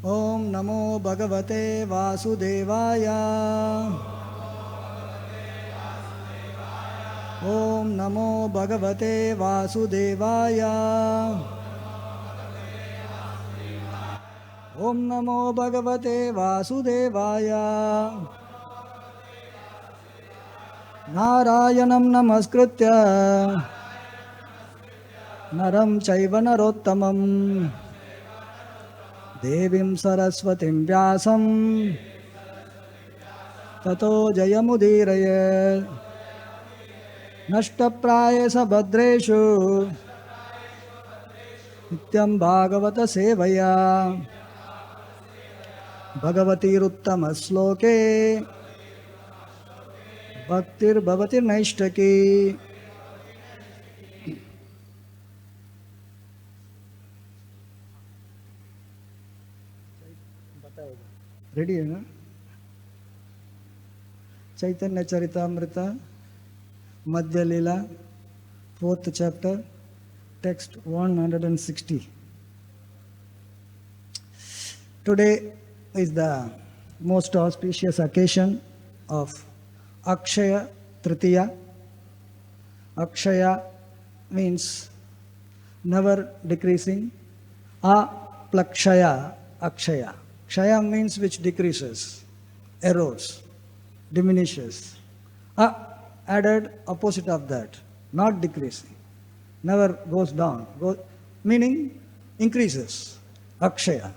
Om Namo Bhagavate Vasudevaya. Om Namo Bhagavate Vasudevaya. Om Namo Bhagavate Vasudevaya. Narayanam Namaskritya Naram Chaiva Narottamam Devim Saraswatim Vyasam Tato Jayamudiraya Nashtaprayasa Bhadreshu Nityam Bhagavata Sevaya Bhagavatiruttama Sloke Bhaktir Bhavati Naishtaki. Ready, na? Chaitanya Charitamrita, Madhya Lila, 4th chapter, text 160. Today is the most auspicious occasion of Akshaya Tritiya. Akshaya means never decreasing. Aplakshaya, Akshaya. Kshaya means which decreases, erodes, diminishes. Added opposite of that, not decreasing, never goes down, meaning increases, Akshaya.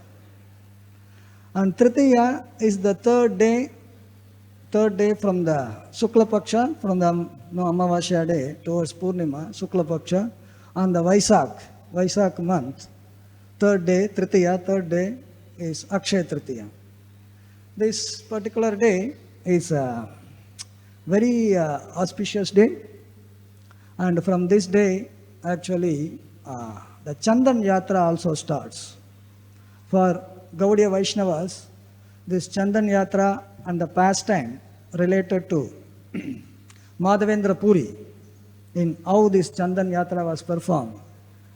And Tritiya is the third day from the Shukla Paksha, from the Amavasya day towards Purnima, Shukla Paksha, on the Vaisak month, third day, Tritiya, third day is Akshaya Tritiya. This particular day is a very auspicious day, and from this day actually the Chandan Yatra also starts. For Gaudiya Vaishnavas, this Chandan Yatra and the pastime related to Madhavendra Puri in how this Chandan Yatra was performed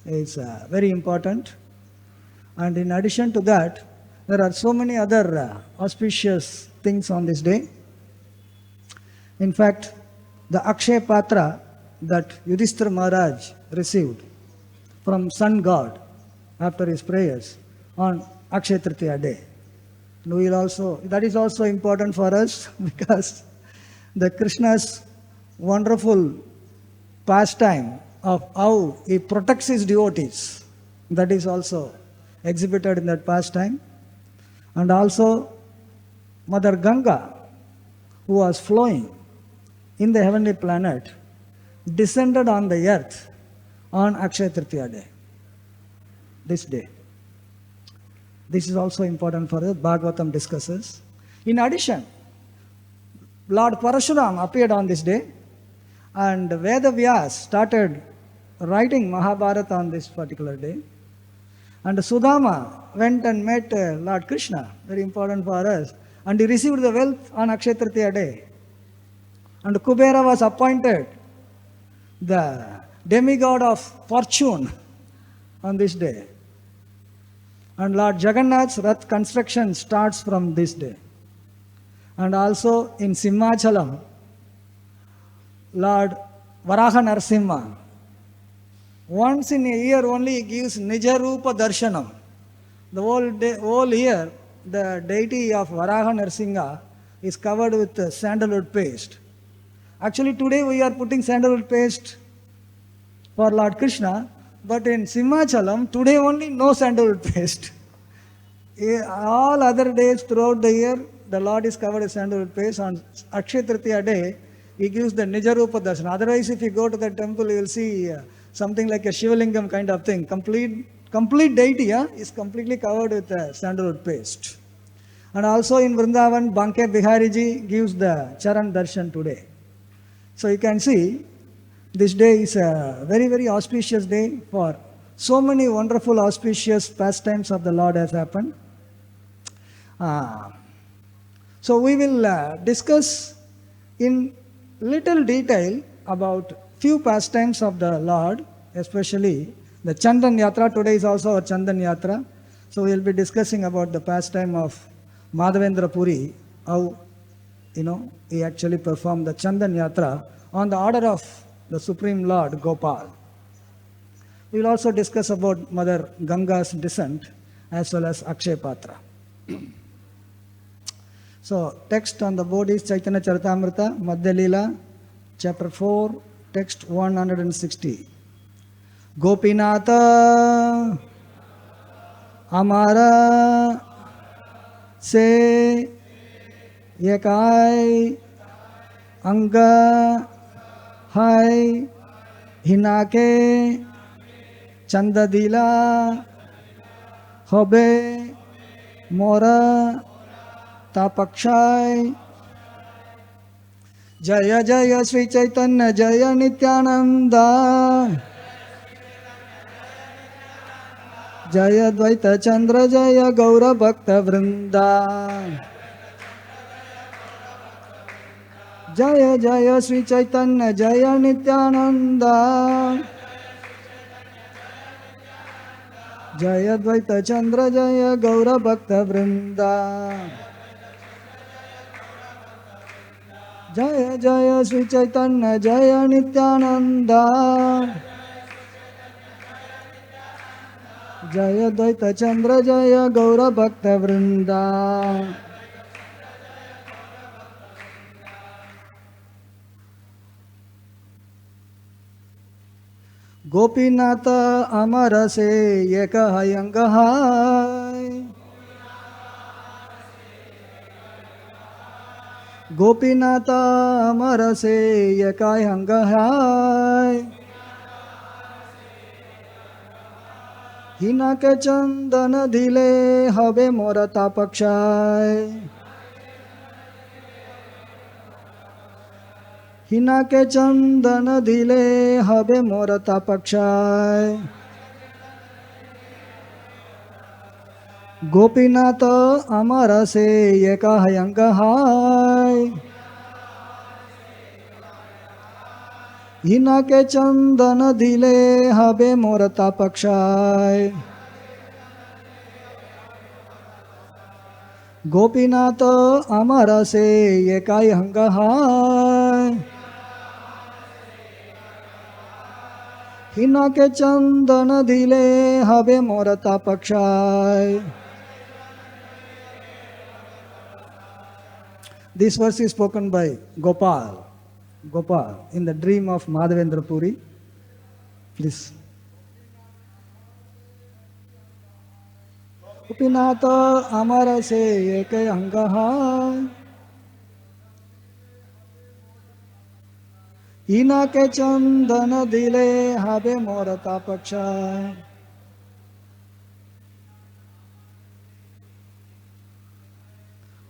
is very important. And in addition to that, there are so many other auspicious things on this day. In fact, the Akshaya Patra that Yudhishthira Maharaj received from Sun God after his prayers on Akshaya Tritiya day. That is also important for us because the Krishna's wonderful pastime of how he protects his devotees, that is also exhibited in that pastime. And also Mother Ganga, who was flowing in the heavenly planet, descended on the earth on Akshaya Tritiya day, this day. This is also important for us. Bhagavatam discusses. In addition, Lord Parashuram appeared on this day, and Veda Vyas started writing Mahabharata on this particular day. And Sudama went and met Lord Krishna, very important for us, and he received the wealth on Akshaya Tritiya day. And Kubera was appointed the demigod of fortune on this day. And Lord Jagannath's Rath construction starts from this day. And also in Simhachalam, Lord Varaha Narasimha, once in a year only he gives Nijarupa Darshanam. The whole year, the deity of Varaha Narasimha is covered with sandalwood paste. Actually, today we are putting sandalwood paste for Lord Krishna, but in Simhachalam, today only no sandalwood paste. All other days throughout the year, the Lord is covered with sandalwood paste. On Akshaya Tritiya day, he gives the Nijarupa Darshan. Otherwise, if you go to the temple, you will see something like a Shivalingam kind of thing. Complete deity is completely covered with sandalwood paste. And also in Vrindavan, Banke Bihariji gives the Charan Darshan today. So you can see, this day is a very, very auspicious day for so many wonderful auspicious pastimes of the Lord has happened. So we will discuss in little detail about few pastimes of the Lord, especially the Chandan Yatra. Today is also a Chandan Yatra. So we'll be discussing about the pastime of Madhavendra Puri, how he actually performed the Chandan Yatra on the order of the Supreme Lord Gopal. We will also discuss about Mother Ganga's descent as well as Akshaya Patra. So text on the board is Chaitanya Charitamrita, Madhya Leela, chapter 4, text 160. Gopinata Amara Se Yekai Anga Hai Hinake Chandadila Hobe Mora Tapakshay Jaya Jaya Sri Chaitanya Jaya Nityananda Jaya Dvaita Chandra Jaya Gaura Bhakta Vrinda Jaya Jaya Sri Chaitanya Jaya Nityananda Jaya Dvaita Chandra Jaya Gaura Bhakta Vrinda Jaya Jaya Sri Chaitanya Jaya Nityananda Jaya Dvaita Chandra Jaya Gaura Bhakta Vrinda. Gopinata Amara Se Yeka Hayanga Hai Gopinata Amara Se Yeka Hayanga Hai Hinake Chandana Dile Habe Mora Tapakshay Hinake Chandana Dile Habe Mora Tapakshay Gopinata Amara Se Yeka Hayanga Hai Hinake Chandana Dile Habe Mora Tapakshay Gopinata Amara Se Yekai Hanga Hai Hinake Chandana Dile Habe Mora Tapakshay. This verse is spoken by Gopal in the dream of Madhavendra Puri. Please. Gopinata Amara Se Yekai Hanga Hai Hinake Chandana Dile Habe Mora Tapakshay.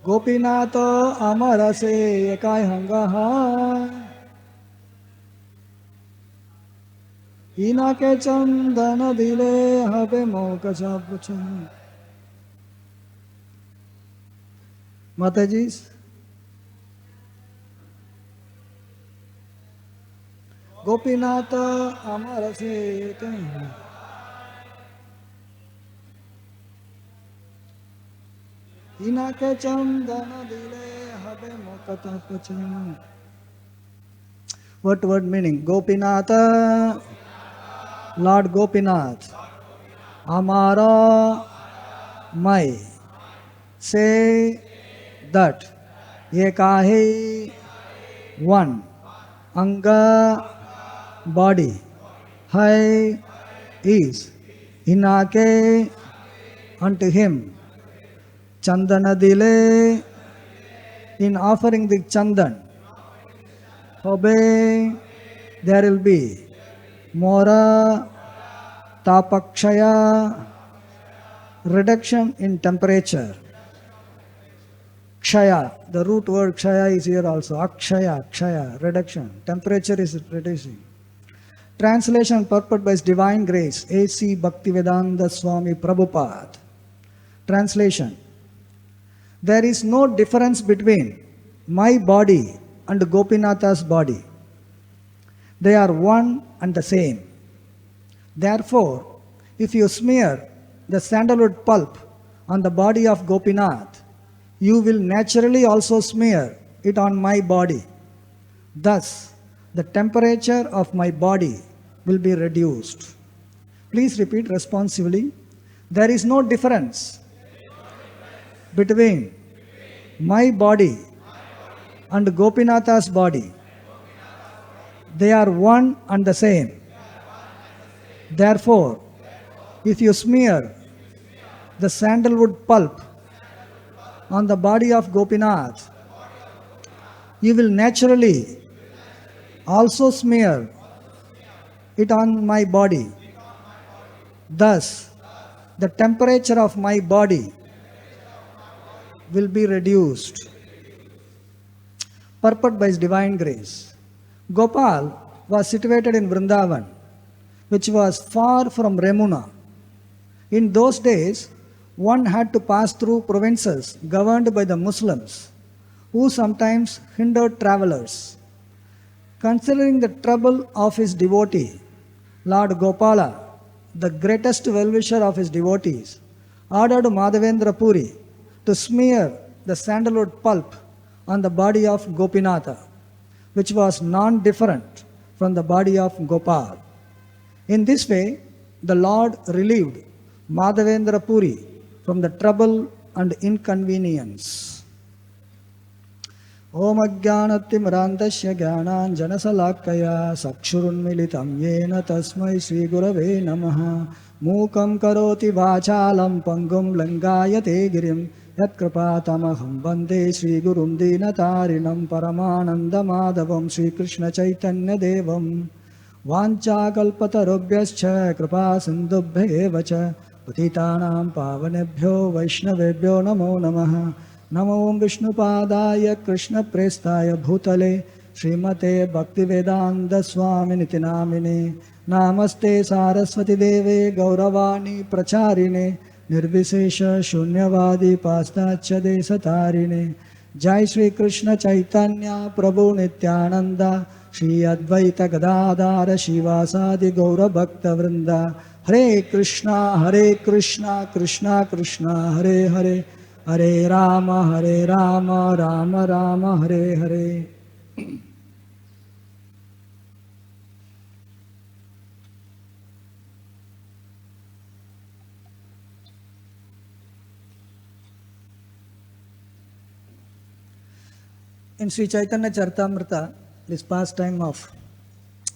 Gopinata Amara Se Yekai Hanga Hai Hinake Chandana Dile Habe Moka Tapakshay. Mataji's Gopinata Amara Se Yekai Hinake Chandana Dile Habe Moka Tapakshay. What word meaning? Gopinata, Lord Gopinath, Amara, my, say that, Yekahi, one, Anga, body, Hai, is, Hinake, unto him, Chandana Dile, in offering the Chandan, Hobe, there will be, Mora, Tapakshaya, reduction in temperature. Kshaya, the root word Kshaya is here also. Akshaya, reduction. Temperature is reducing. Translation purport by His Divine Grace, A.C. Bhaktivedanta Swami Prabhupada. Translation. There is no difference between my body and Gopinatha's body. They are one and the same. Therefore, if you smear the sandalwood pulp on the body of Gopinath, you will naturally also smear it on my body. Thus, the temperature of my body will be reduced. Please repeat responsively. There is no difference between my body and Gopinatha's body. They are one and the same. Therefore, if you smear the sandalwood pulp on the body of Gopinath, you will naturally also smear it on my body. Thus, the temperature of my body will be reduced. Purport by His divine grace. Gopal was situated in Vrindavan, which was far from Remuna. In those days, one had to pass through provinces governed by the Muslims, who sometimes hindered travelers. Considering the trouble of his devotee, Lord Gopala, the greatest well-wisher of his devotees, ordered Madhavendra Puri to smear the sandalwood pulp on the body of Gopinatha, which was non-different from the body of Gopal. In this way, the Lord relieved Madhavendra Puri from the trouble and inconvenience. Om Ajnanatimirandasya Jnananjanasalakaya Sakshurunmilitam Yena Tasmai Sri Gurave Namaha Mukam Karoti Vachalam Pangum Langayate Girim Yatkrapatamaham Bande Sri Gurum Dinatarinam Paramananda Madhavam Sri Krishna Chaitanya Devam Vancha Kalpatarubhyascha Kripa Sindubhye Vacha Patitanam Pavanebhyo Vaishnavebhyo Namo Namaha Namo Vishnupadaya Krishna Prestaya Bhutale Srimate Bhaktivedanta Swaminiti Namine Namaste Saraswati Deve Gauravani Pracharine Nirvisesha Shunyavadi Pastacha Desatarine Jai Sri Krishna Chaitanya Prabhu Nityananda Shri Advaita Gadadara Shivasadi Gaura Bhakta Vrinda Hare Krishna Krishna Krishna Hare Hare Hare Rama Rama Rama Hare Hare. In Sri Chaitanya Charitamrita, this pastime of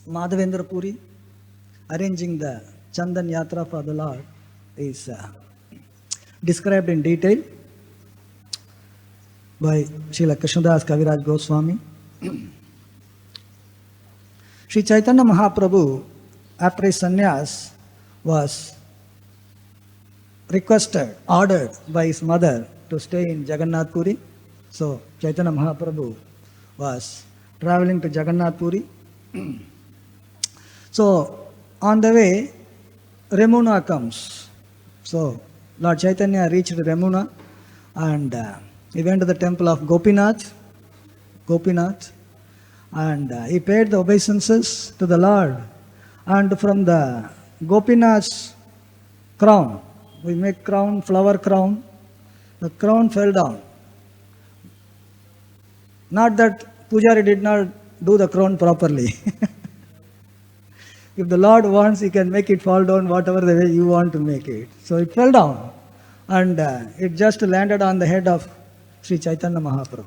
Madhavendra Puri arranging the Chandan Yatra for the Lord is described in detail by Srila Krishnadas Kaviraj Goswami. Sri Chaitanya Mahaprabhu, after his sannyas, was ordered by his mother to stay in Jagannath Puri. So Chaitanya Mahaprabhu was traveling to Jagannath Puri. So on the way, Remuna comes. So Lord Chaitanya reached Remuna and he went to the temple of Gopinath, and he paid the obeisances to the Lord. And from the Gopinath's crown, we make crown, flower crown, the crown fell down. Not that Pujari did not do the crown properly. If the Lord wants, He can make it fall down whatever the way you want to make it. So it fell down and it just landed on the head of Sri Chaitanya Mahaprabhu.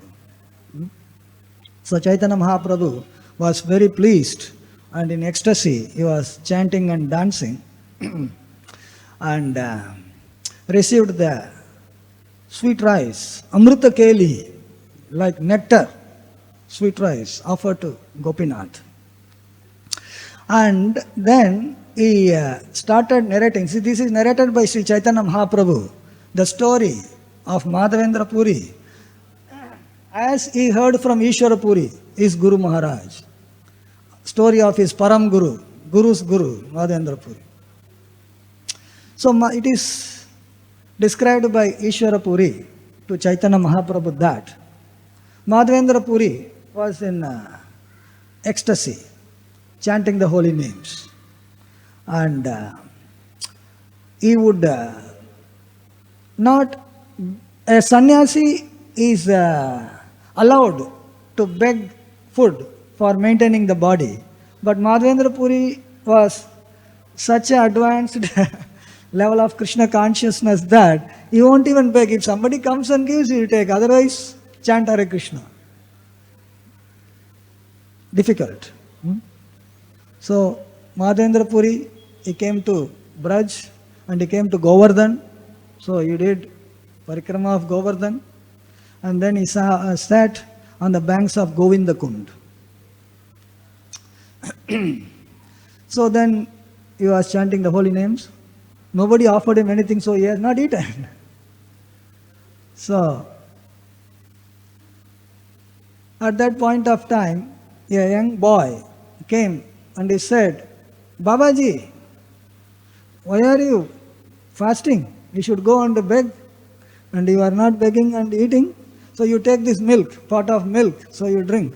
So Chaitanya Mahaprabhu was very pleased and in ecstasy he was chanting and dancing and received the sweet rice, Amrita Keli, like nectar, sweet rice offered to Gopinath. And then he started narrating. See, this is narrated by Sri Chaitanya Mahaprabhu, the story of Madhavendra Puri, as he heard from Ishwara Puri, his Guru Maharaj. Story of his Param Guru, Guru's Guru, Madhavendra Puri. So it is described by Ishwara Puri to Chaitanya Mahaprabhu that Madhavendra Puri was in ecstasy, chanting the holy names. And he would not a sannyasi is allowed to beg food for maintaining the body. But Madhavendra Puri was such an advanced level of Krishna consciousness that he won't even beg. If somebody comes and gives, he will take. Otherwise, chant Hare Krishna. Difficult. So, Madhavendra Puri, he came to Braj and he came to Govardhan. So, he did parikrama of Govardhan and then he sat on the banks of Govindakund. So then he was chanting the holy names. Nobody offered him anything, so he has not eaten. So, at that point of time, a young boy came and he said, Babaji, why are you fasting? You should go and beg. And you are not begging and eating. So you take this milk, pot of milk, so you drink.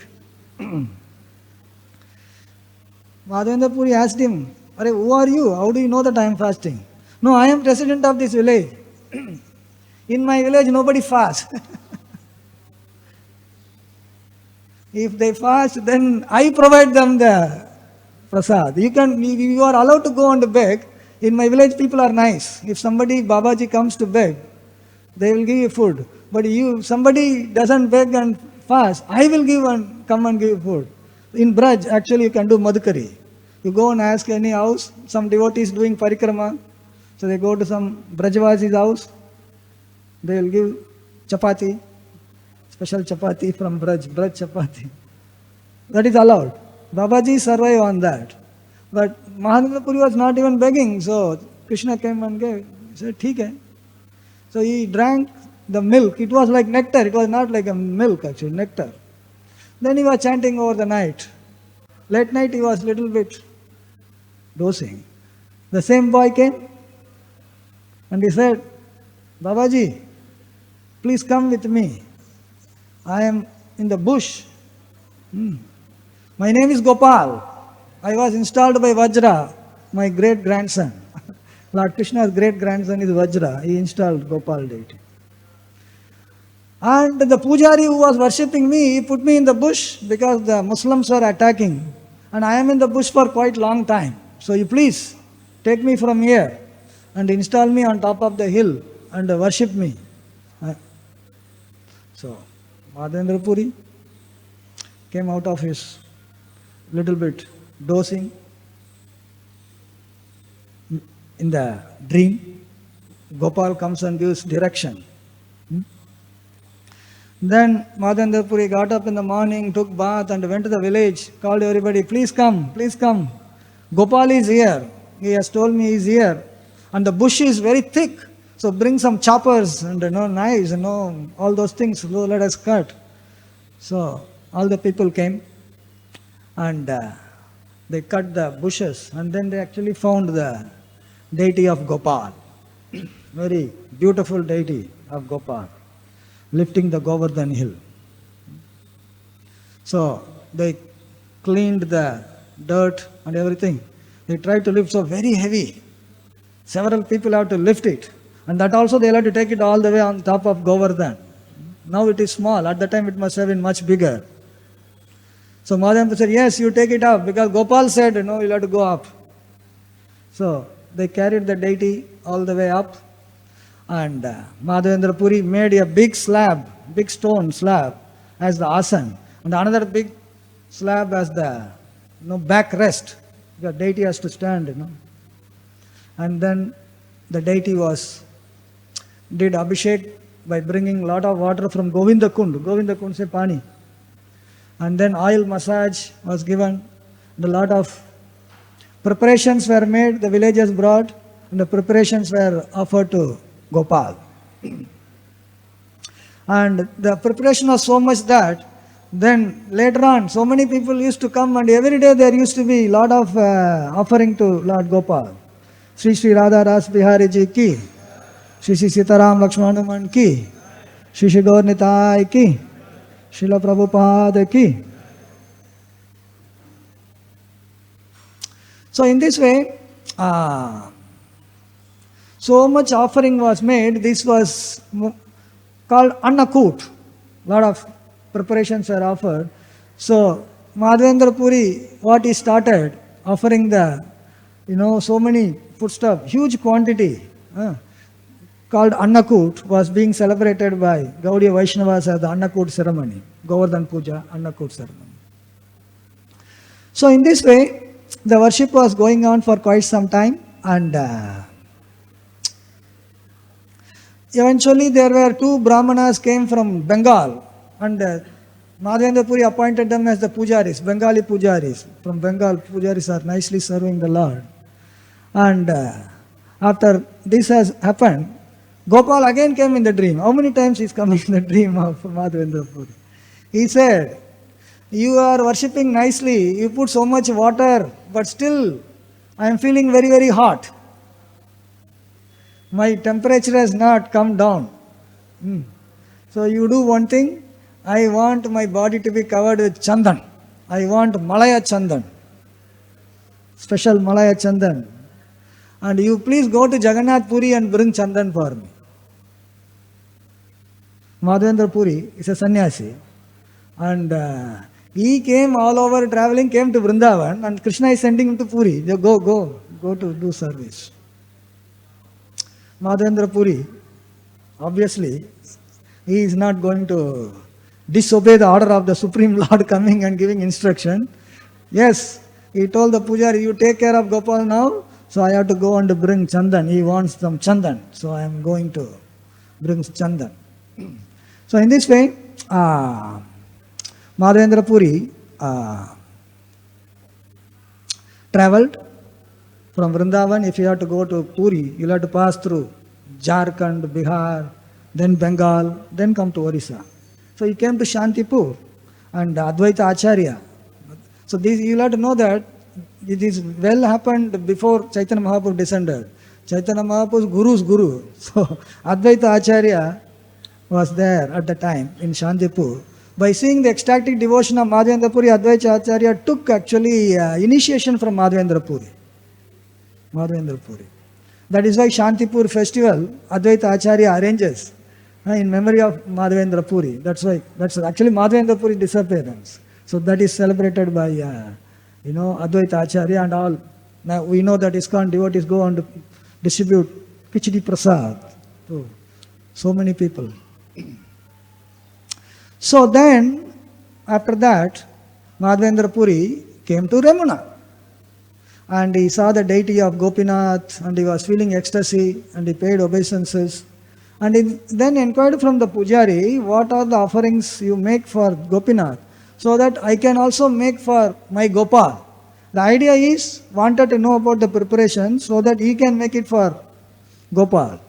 Madhavendra Puri asked him, Are, who are you? How do you know that I am fasting? No, I am president of this village. In my village, nobody fasts. If they fast, then I provide them the prasad. You are allowed to go and beg. In my village, people are nice. If somebody, Babaji comes to beg, they will give you food. But somebody doesn't beg and fast, I will come and give you food. In Braj, actually you can do madhukari. You go and ask any house, some devotees doing parikrama. So they go to some Brajavasi's house, they will give chapati, special chapati from Braj chapati. That is allowed. Babaji survived on that. But Madhavendra Puri was not even begging, so Krishna came and gave. He said, "Theek hai." So he drank the milk. It was like nectar. It was not like a milk actually, nectar. Then he was chanting over the night. Late night he was little bit dozing. The same boy came and he said, Babaji, please come with me. I am in the bush. My name is Gopal. I was installed by Vajra, my great grandson. Lord Krishna's great grandson is Vajra. He installed Gopal deity. And the pujari who was worshipping me, he put me in the bush because the Muslims were attacking. And I am in the bush for quite long time. So you please take me from here and install me on top of the hill and worship me. So Madhavendra Puri came out of his little bit dozing in the dream. Gopal comes and gives direction. Then Madhavendra Puri got up in the morning, took bath and went to the village, called everybody, please come, please come. Gopal is here. He has told me he is here. And the bush is very thick. So bring some choppers and knives, all those things. So let us cut. So all the people came and they cut the bushes and then they actually found the deity of Gopal. Very beautiful deity of Gopal, lifting the Govardhan hill. So they cleaned the dirt and everything. They tried to lift, so very heavy. Several people have to lift it. And that also they have to take it all the way on top of Govardhan. Now it is small. At the time it must have been much bigger. So Madhavendra said, yes, you take it up, because Gopal said, you'll have to go up. So they carried the deity all the way up. And Madhavendra Puri made a big slab, big stone slab as the asan. And another big slab as the backrest. The deity has to stand, And then the deity did abhishek by bringing a lot of water from Govindakund. Govindakund se pani. And then oil massage was given. And a lot of preparations were made, the villagers brought, and the preparations were offered to Gopal. And the preparation was so much that then later on, so many people used to come and every day there used to be a lot of offering to Lord Gopal. SriSriRadhaRasbihariTemple ki, Sitaram Lakshmanaman ki, Shri Gaur Nitai ki, Srila Prabhupada ki. So in this way, So much offering was made. This was called annakut. Lot of preparations were offered. So Madhavendra Puri, what he started offering so many foodstuff, huge quantity, called annakut, was being celebrated by Gaudiya Vaishnavas as the annakut ceremony, Govardhan Puja, annakut ceremony. So in this way, the worship was going on for quite some time, and eventually there were two Brahmanas came from Bengal, and Madhavendra Puri appointed them as the pujaris, Bengali pujaris. From Bengal, pujaris are nicely serving the Lord. And after this has happened, Gopal again came in the dream. How many times he is coming in the dream of Madhavendra Puri? He said, you are worshipping nicely, you put so much water, but still I am feeling very, very hot. My temperature has not come down. So you do one thing, I want my body to be covered with chandan. I want Malaya chandan, special Malaya chandan. And you please go to Jagannath Puri and bring chandan for me. Madhavendra Puri is a sannyasi, and he came all over traveling, came to Vrindavan, and Krishna is sending him to Puri. Go to do service. Madhavendra Puri, obviously, he is not going to disobey the order of the Supreme Lord coming and giving instruction. Yes, he told the pujari, you take care of Gopal now, so I have to go and bring chandan. He wants some chandan, so I am going to bring chandan. So in this way, Madhavendra Puri traveled from Vrindavan. If you have to go to Puri, you will have to pass through Jharkhand, Bihar, then Bengal, then come to Orissa. So he came to Shantipur and Advaita Acharya. So this, you will have to know that it is well happened before Chaitanya Mahaprabhu descended. Chaitanya Mahaprabhu's guru's guru. So Advaita Acharya was there at the time in Shantipur. By seeing the ecstatic devotion of Madhavendra Puri, Advaita Acharya took actually initiation from Madhavendra Puri. That is why Shantipur festival Advaita Acharya arranges in memory of Madhavendra Puri. That's actually Madhavendra Puri disappearance. So that is celebrated by Advaita Acharya and all. Now we know that ISKCON devotees go and distribute Kichdi Prasad to so many people. So then, after that, Madhavendra Puri came to Ramana. And he saw the deity of Gopinath, and he was feeling ecstasy, and he paid obeisances. And he then inquired from the pujari, what are the offerings you make for Gopinath, so that I can also make for my Gopal. The idea is, wanted to know about the preparation, so that he can make it for Gopal.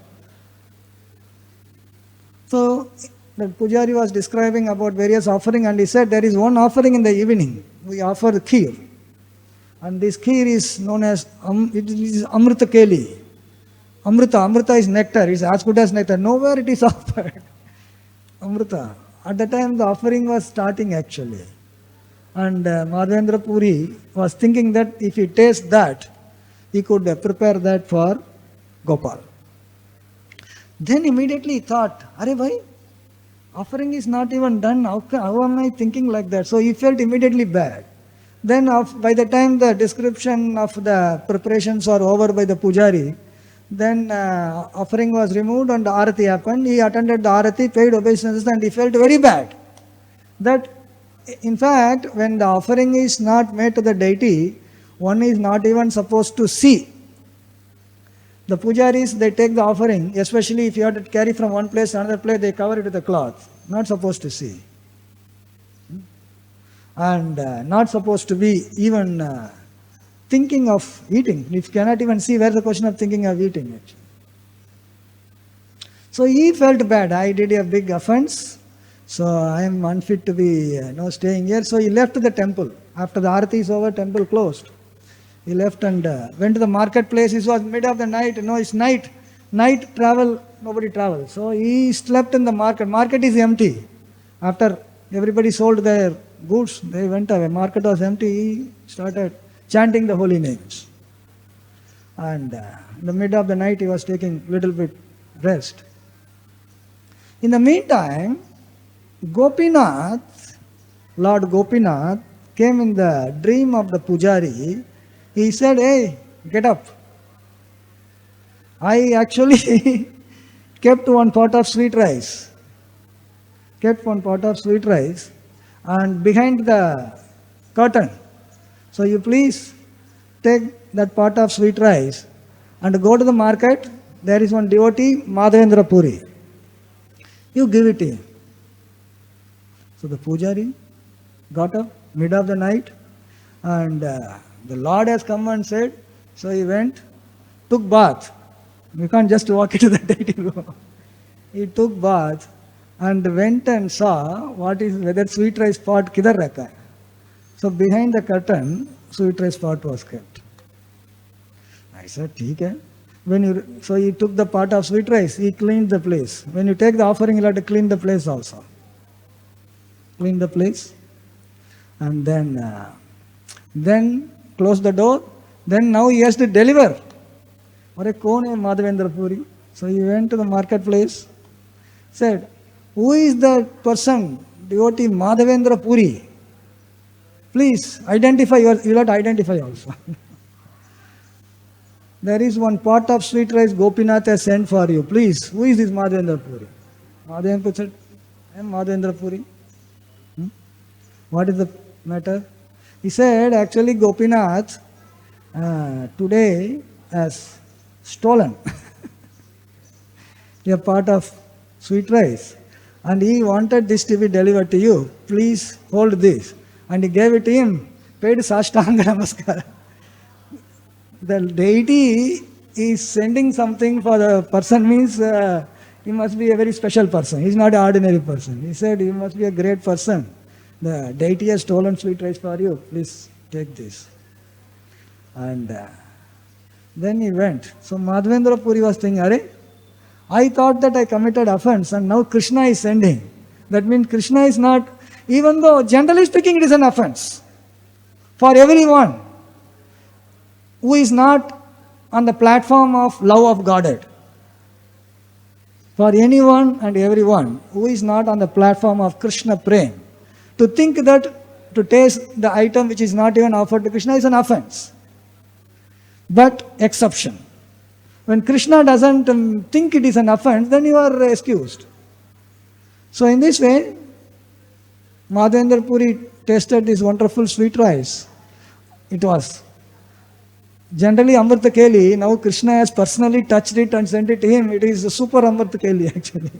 So, the pujari was describing about various offerings, and he said, there is one offering in the evening. We offer the kheer. And this kheer is known as, it is Amrita Keli. Amrita is nectar, it is as good as nectar. Nowhere it is offered. Amrita. At the time the offering was starting actually. And Madhavendra Puri was thinking that if he tastes that, he could prepare that for Gopal. Then immediately he thought, Are bhai, offering is not even done, how am I thinking like that? So he felt immediately bad. Then by the time the description of the preparations are over by the pujari, then offering was removed and the arati happened. He attended the arati, paid obeisances, and he felt very bad. That in fact, when the offering is not made to the deity, one is not even supposed to see. The pujaris, they take the offering, especially if you have to carry from one place to another place, they cover it with a cloth. Not supposed to see. And not supposed to be even thinking of eating. If you cannot even see, where is the question of thinking of eating actually? So he felt bad. I did a big offense, so I am unfit to be staying here. So he left the temple. After the arati is over, temple closed. He left and went to the marketplace. It was mid of the night. It's night. Night travel, nobody travels. So he slept in the market. Market is empty. After everybody sold their goods, they went away. Market was empty. He started chanting the holy names. And in the mid of the night he was taking little bit rest. In the meantime, Gopinath, Lord Gopinath, came in the dream of the Pujari. He said, "Hey, get up. I actually kept one pot of sweet rice. And behind the curtain. So you please take that pot of sweet rice and go to the market. There is one devotee, Madhavendra Puri. You give it to him." So the Pujari got up mid of the night, and the Lord has come and said, so he went, took bath. You can't just walk into the deity room. He took bath and went and saw whether sweet rice pot kidhar rakha hai. So behind the curtain, sweet rice pot was kept. I said, "Theek hai." So he took the pot of sweet rice, he cleaned the place. When you take the offering, you have to clean the place also. Clean the place. And then close the door. Then now he has to deliver. Are kaun hai Madhavendra Puri? So he went to the marketplace, said, "Who is the person, devotee Madhavendra Puri? Please identify, you will have to identify also." "There is one pot of sweet rice Gopinath has sent for you. Please, who is this Madhavendra Puri?" Madhavendra Puri said, "I am Madhavendra Puri." "What is the matter?" He said, "Actually Gopinath today has stolen a pot of sweet rice and he wanted this to be delivered to you. Please hold this." And he gave it to him, paid Sashtanga Namaskara. The deity is sending something for the person means he must be a very special person. He is not an ordinary person. He said, "You must be a great person. The deity has stolen sweet rice for you. Please take this." And then he went. So Madhavendra Puri was thinking, "Hare, I thought that I committed offense and now Krishna is sending." That means Krishna is not, even though generally speaking it is an offense for everyone who is not on the platform of love of Godhead. For anyone and everyone who is not on the platform of Krishna Prem, to think that to taste the item which is not even offered to Krishna is an offense. But exception. When Krishna doesn't think it is an offense, then you are excused. So in this way, Madhavendra Puri tasted this wonderful sweet rice. It was generally Amrita Keli. Now Krishna has personally touched it and sent it to him. It is a super Amrita Keli actually.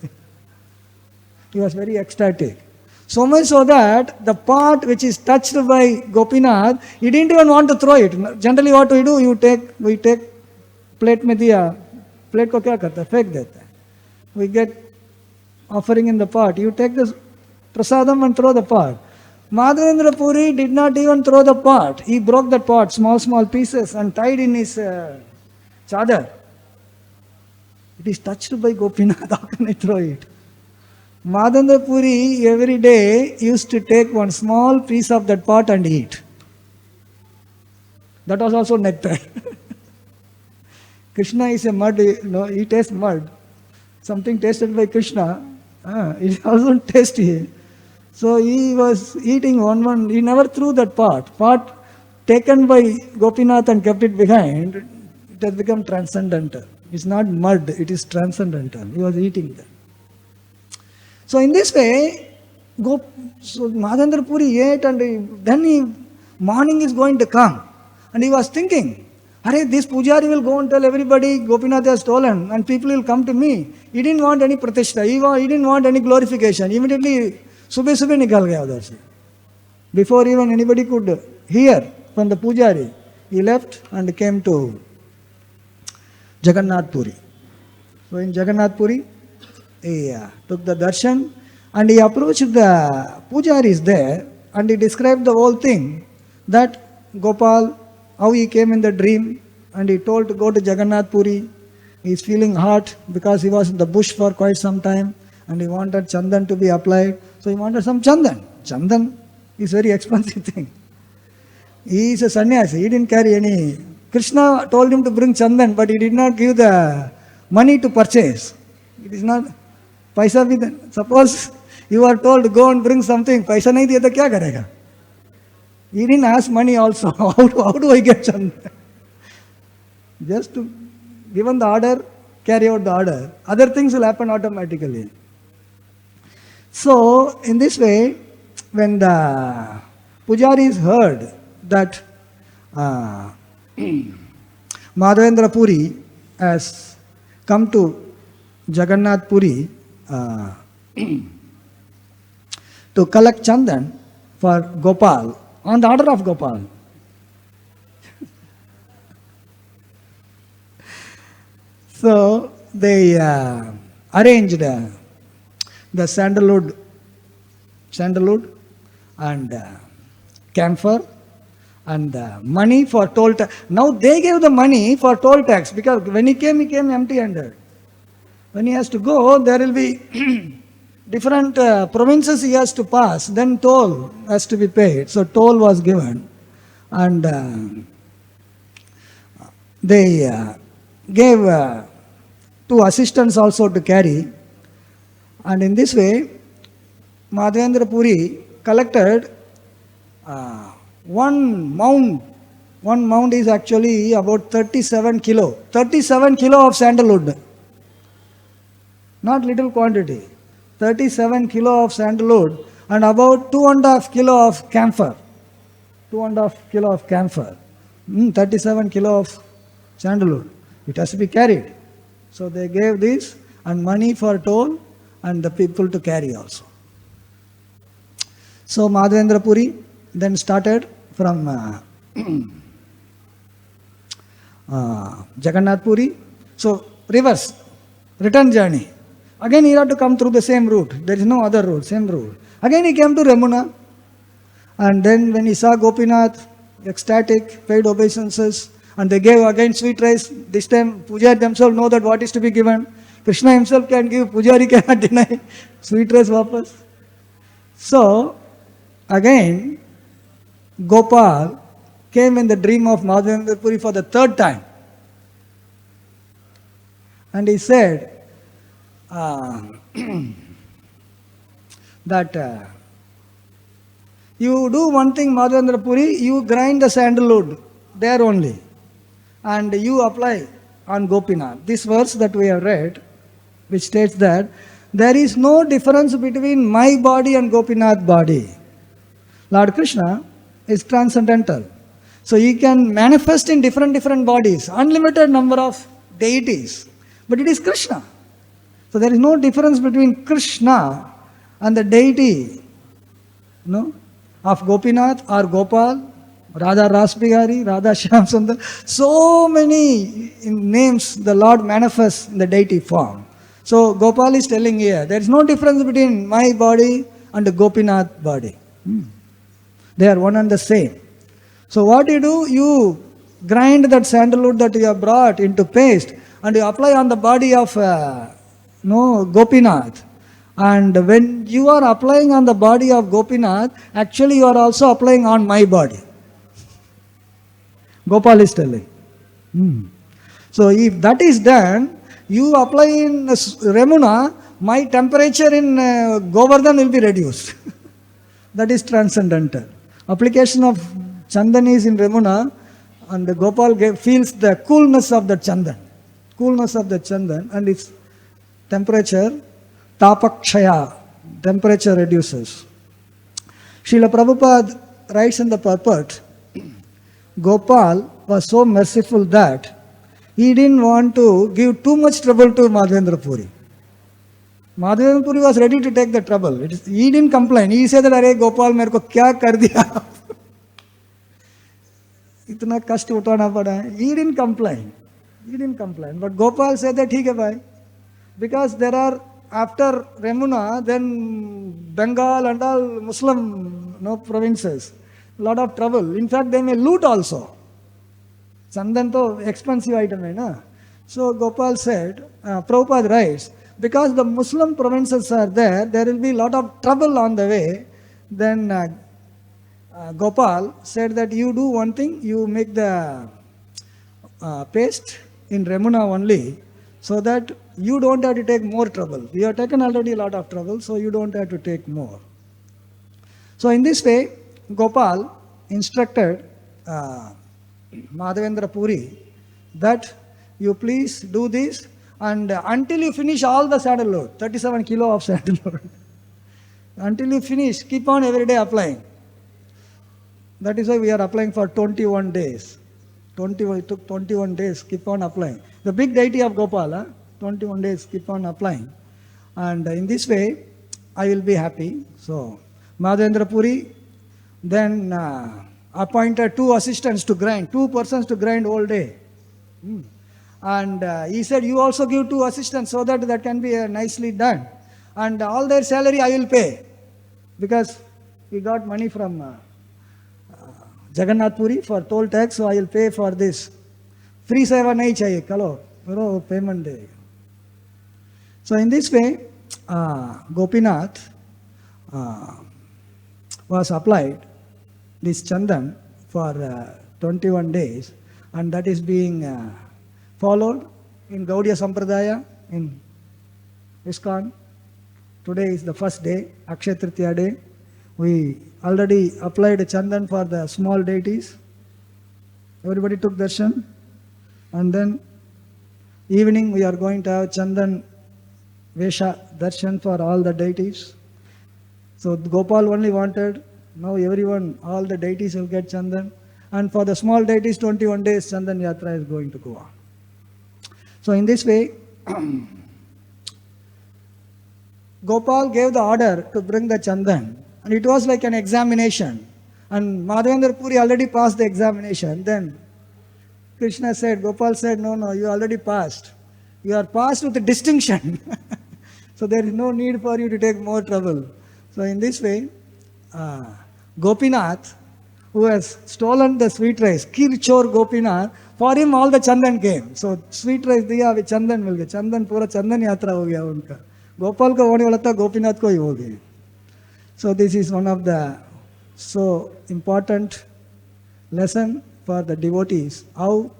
He was very ecstatic. So much so that the pot which is touched by Gopinath, he didn't even want to throw it. Generally what we do, we take plate में दिया, plate को क्या करता है, फेंक देता है. We get offering in the pot. You take this prasadam and throw the pot. Madhavendra Puri did not even throw the pot. He broke the pot, small pieces, and tied in his chadar. It is touched by Gopinath. How can I throw it? Madhavendra Puri every day used to take one small piece of that pot and eat. That was also nectar. Krishna is a mud, he tastes mud. Something tasted by Krishna, it also tasty. So he was eating one, he never threw that pot. Pot taken by Gopinath and kept it behind, it has become transcendental. It's not mud, it is transcendental. He was eating that. So in this way, Madhavendra Puri ate and then morning is going to come. And he was thinking, "Hare, this Pujari will go and tell everybody Gopinath has stolen and people will come to me." He didn't want any pratishta, he didn't want any glorification. Immediately, subhe nikal gaya udhar se. Before even anybody could hear from the Pujari, he left and came to Jagannath Puri. So in Jagannath Puri, he took the darshan and he approached the Pujaris there and he described the whole thing, that Gopal, how he came in the dream and he told to go to Jagannath Puri. He is feeling hot because he was in the bush for quite some time and he wanted chandan to be applied. So he wanted some chandan. Chandan is very expensive thing. He is a sannyasi. He didn't carry any Krishna told him to bring chandan, but he did not give the money to purchase. It is not paisa bhi. Suppose you are told to go and bring something, paisa nahi diya to kya karega? He didn't ask money also. How do I get chandan? Just to given the order, carry out the order. Other things will happen automatically. So, in this way, when the pujaris heard that Madhavendra Puri has come to Jagannath Puri to collect chandan for Gopal, on the order of Gopal. So they arranged the sandalwood and camphor and money for toll tax. Now they gave the money for toll tax, because when he came empty-handed. When he has to go, there will be different provinces he has to pass, then toll has to be paid. So toll was given, and they gave 2 assistants also to carry, and in this way Madhavendra Puri collected one mound. One mound is actually about 37 kilo. 37 kilo of sandalwood. Not little quantity. 37 kilo of sandalwood and about 2.5 kilo of camphor. 2.5 kilo of camphor. 37 kilo of sandalwood. It has to be carried. So they gave this and money for toll and the people to carry also. So Madhavendra Puri then started from Jagannath Puri. So reverse, return journey. Again he had to come through the same route. There is no other route, same route. Again he came to Ramuna. And then when he saw Gopinath, ecstatic, paid obeisances, and they gave again sweet rice. This time Pujari themselves know that what is to be given. Krishna himself can give, Pujari cannot deny. Sweet rice vapas. So again Gopal came in the dream of Madhavendra Puri for the 3rd time. And he said that you do one thing, Madhavendra Puri, you grind the sandalwood there only and you apply on Gopinath. This verse that we have read, which states that there is no difference between my body and Gopinath body. Lord Krishna is transcendental. So he can manifest in different bodies, unlimited number of deities. But it is Krishna. So there is no difference between Krishna and the deity, of Gopinath or Gopal, Radha Rasbihari, Radha Shyam Sundar. So many names the Lord manifests in the deity form. So Gopal is telling here, there is no difference between my body and the Gopinath body. They are one and the same. So what you do, you grind that sandalwood that you have brought into paste and you apply on the body of Gopinath. And when you are applying on the body of Gopinath, actually you are also applying on my body. Gopal is telling. So if that is done, you apply in Ramuna, my temperature in Govardhan will be reduced. That is transcendental. Application of chandan is in Ramuna, and the Gopal feels the coolness of the chandan. Coolness of the chandan, and its temperature, Akshaya, temperature reduces. Srila Prabhupada writes in the purport, Gopal was so merciful that he didn't want to give too much trouble to Madhavendra Puri. Madhavendra Puri was ready to take the trouble. He didn't complain. He said that, Hare Gopal, मेरे को क्या कर दिया? इतना कष्ट उठाना पड़ा. He didn't complain. But Gopal said that, ठीक है भाई. Because there are, after Ramuna, then Bengal and all Muslim provinces. Lot of trouble. In fact, they may loot also. Chandan to expensive item hai na. So Gopal said, Prabhupada writes, because the Muslim provinces are there will be lot of trouble on the way. Then Gopal said that you do one thing, you make the paste in Remuna only, so that you don't have to take more trouble. You have taken already a lot of trouble, so you don't have to take more. So in this way, Gopal instructed Madhavendra Puri that you please do this, and until you finish all the saddle load, 37 kilo of saddle load, until you finish, keep on every day applying. That is why we are applying for 21 days. It took 21 days, keep on applying. The big deity of Gopal, 21 days, keep on applying. And in this way, I will be happy. So, Madhavendra Puri then appointed 2 assistants to grind, 2 persons to grind all day. And he said, you also give 2 assistants so that can be nicely done. And all their salary I will pay. Because he got money from Jagannath Puri for toll tax, so I will pay for this. Free seva nahi chahiye, kalo, payment de. So in this way, Gopinath was applied this chandan for 21 days, and that is being followed in Gaudiya Sampradaya, in ISKCON. Today is the first day, Akshaya Tritiya day. We already applied chandan for the small deities. Everybody took darshan. And then evening we are going to have chandan Vesha darshan for all the deities. So Gopal only wanted, now everyone, all the deities will get chandan. And for the small deities, 21 days chandan yatra is going to go on. So in this way, Gopal gave the order to bring the chandan. And it was like an examination. And Madhavendra Puri already passed the examination. Then Krishna said, Gopal said, no, you already passed. You are passed with a distinction. So there is no need for you to take more trouble. So in this way, Gopinath, who has stolen the sweet rice, Kirchor Gopinath, for him all the chandan came. So sweet rice diya, with chandan mil gaya. Chandan, pura chandan yatra ho gaya unka. Gopal ko hone wala tha, Gopinath ko hi ho gaya. So this is one of the so important lesson for the devotees. How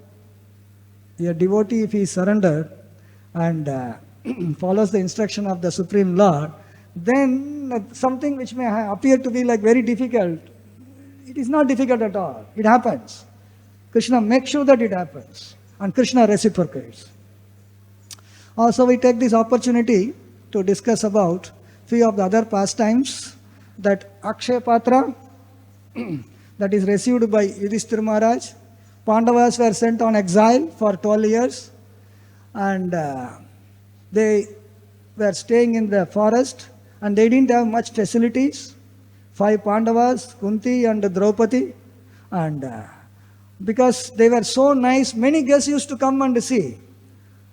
a devotee, if he is surrendered and follows the instruction of the Supreme Lord, then something which may appear to be like very difficult, it is not difficult at all. It happens. Krishna makes sure that it happens. And Krishna reciprocates. Also, we take this opportunity to discuss about few of the other pastimes, that Akshaya Patra that is received by Yudhishthira Maharaj. Pandavas were sent on exile for 12 years, and they were staying in the forest, and they didn't have much facilities. 5 Pandavas, Kunti and Draupadi, and because they were so nice, many guests used to come and see.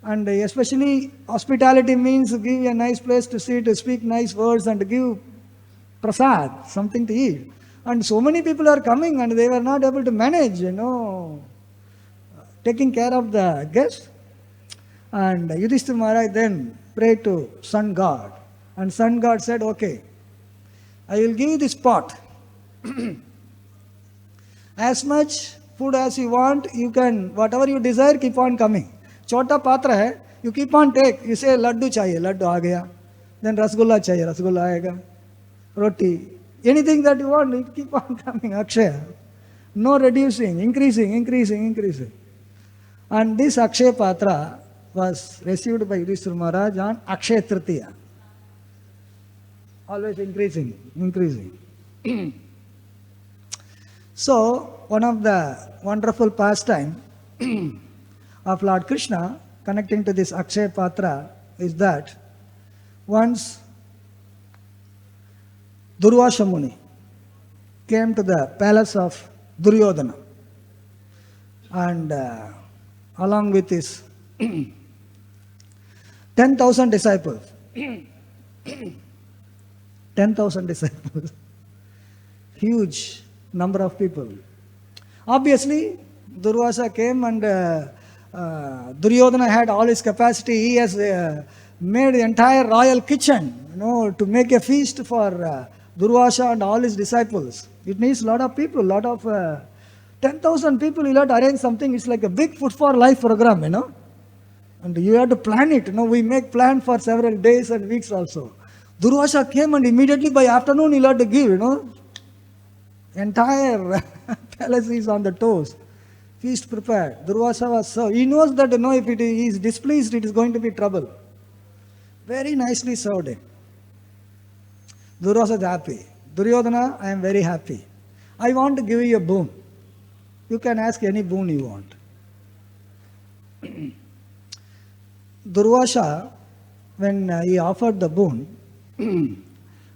And especially hospitality means give a nice place to sit, to speak nice words, and give prasad, something to eat. And so many people are coming, and they were not able to manage, taking care of the guests. And Yudhishthira Maharaj then prayed to Sun God. And Sun God said, okay, I will give you this pot. As much food as you want, you can, whatever you desire, keep on coming. Chota patra hai, you keep on take. You say, laddu chahiye, laddu aa gaya. Then rasgulla chahiye, rasgulla aayega. Roti, anything that you want, you keep on coming, Akshaya. No reducing, increasing. And this Akshaya Patra was received by Yudhishthira Maharaj on Akshaya Tritiya. Always increasing. So, one of the wonderful pastime of Lord Krishna connecting to this Akshaya Patra is that once Durvasa Muni came to the palace of Duryodhana, and along with his 10,000 disciples, 10,000 disciples, huge number of people. Obviously, Durvasa came, and Duryodhana had all his capacity. He has made the entire royal kitchen, to make a feast for Durvasa and all his disciples. It needs a lot of people, lot of 10,000 people, you'll have to arrange something. It's like a big Food for Life program, And you have to plan it. We make plan for several days and weeks also. Durvasa came and immediately by afternoon he'll have to give, Entire palace is on the toes. Feast prepared. Durvasa was served. He knows that, if he is displeased, it is going to be trouble. Very nicely served him. Durvasa is happy. Duryodhana, I am very happy. I want to give you a boon. You can ask any boon you want. Durvasa, when he offered the boon,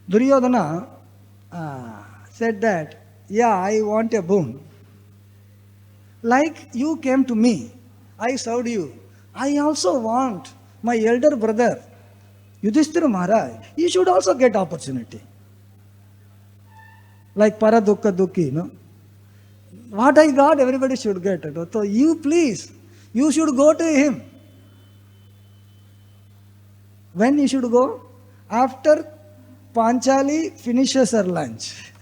Duryodhana said that, yeah, I want a boon. Like you came to me, I served you. I also want my elder brother, Yudhishthira Maharaj, he should also get opportunity. Like Paradukka Dukki, What I got, everybody should get it. So you please, you should go to him. When you should go? After Panchali finishes her lunch.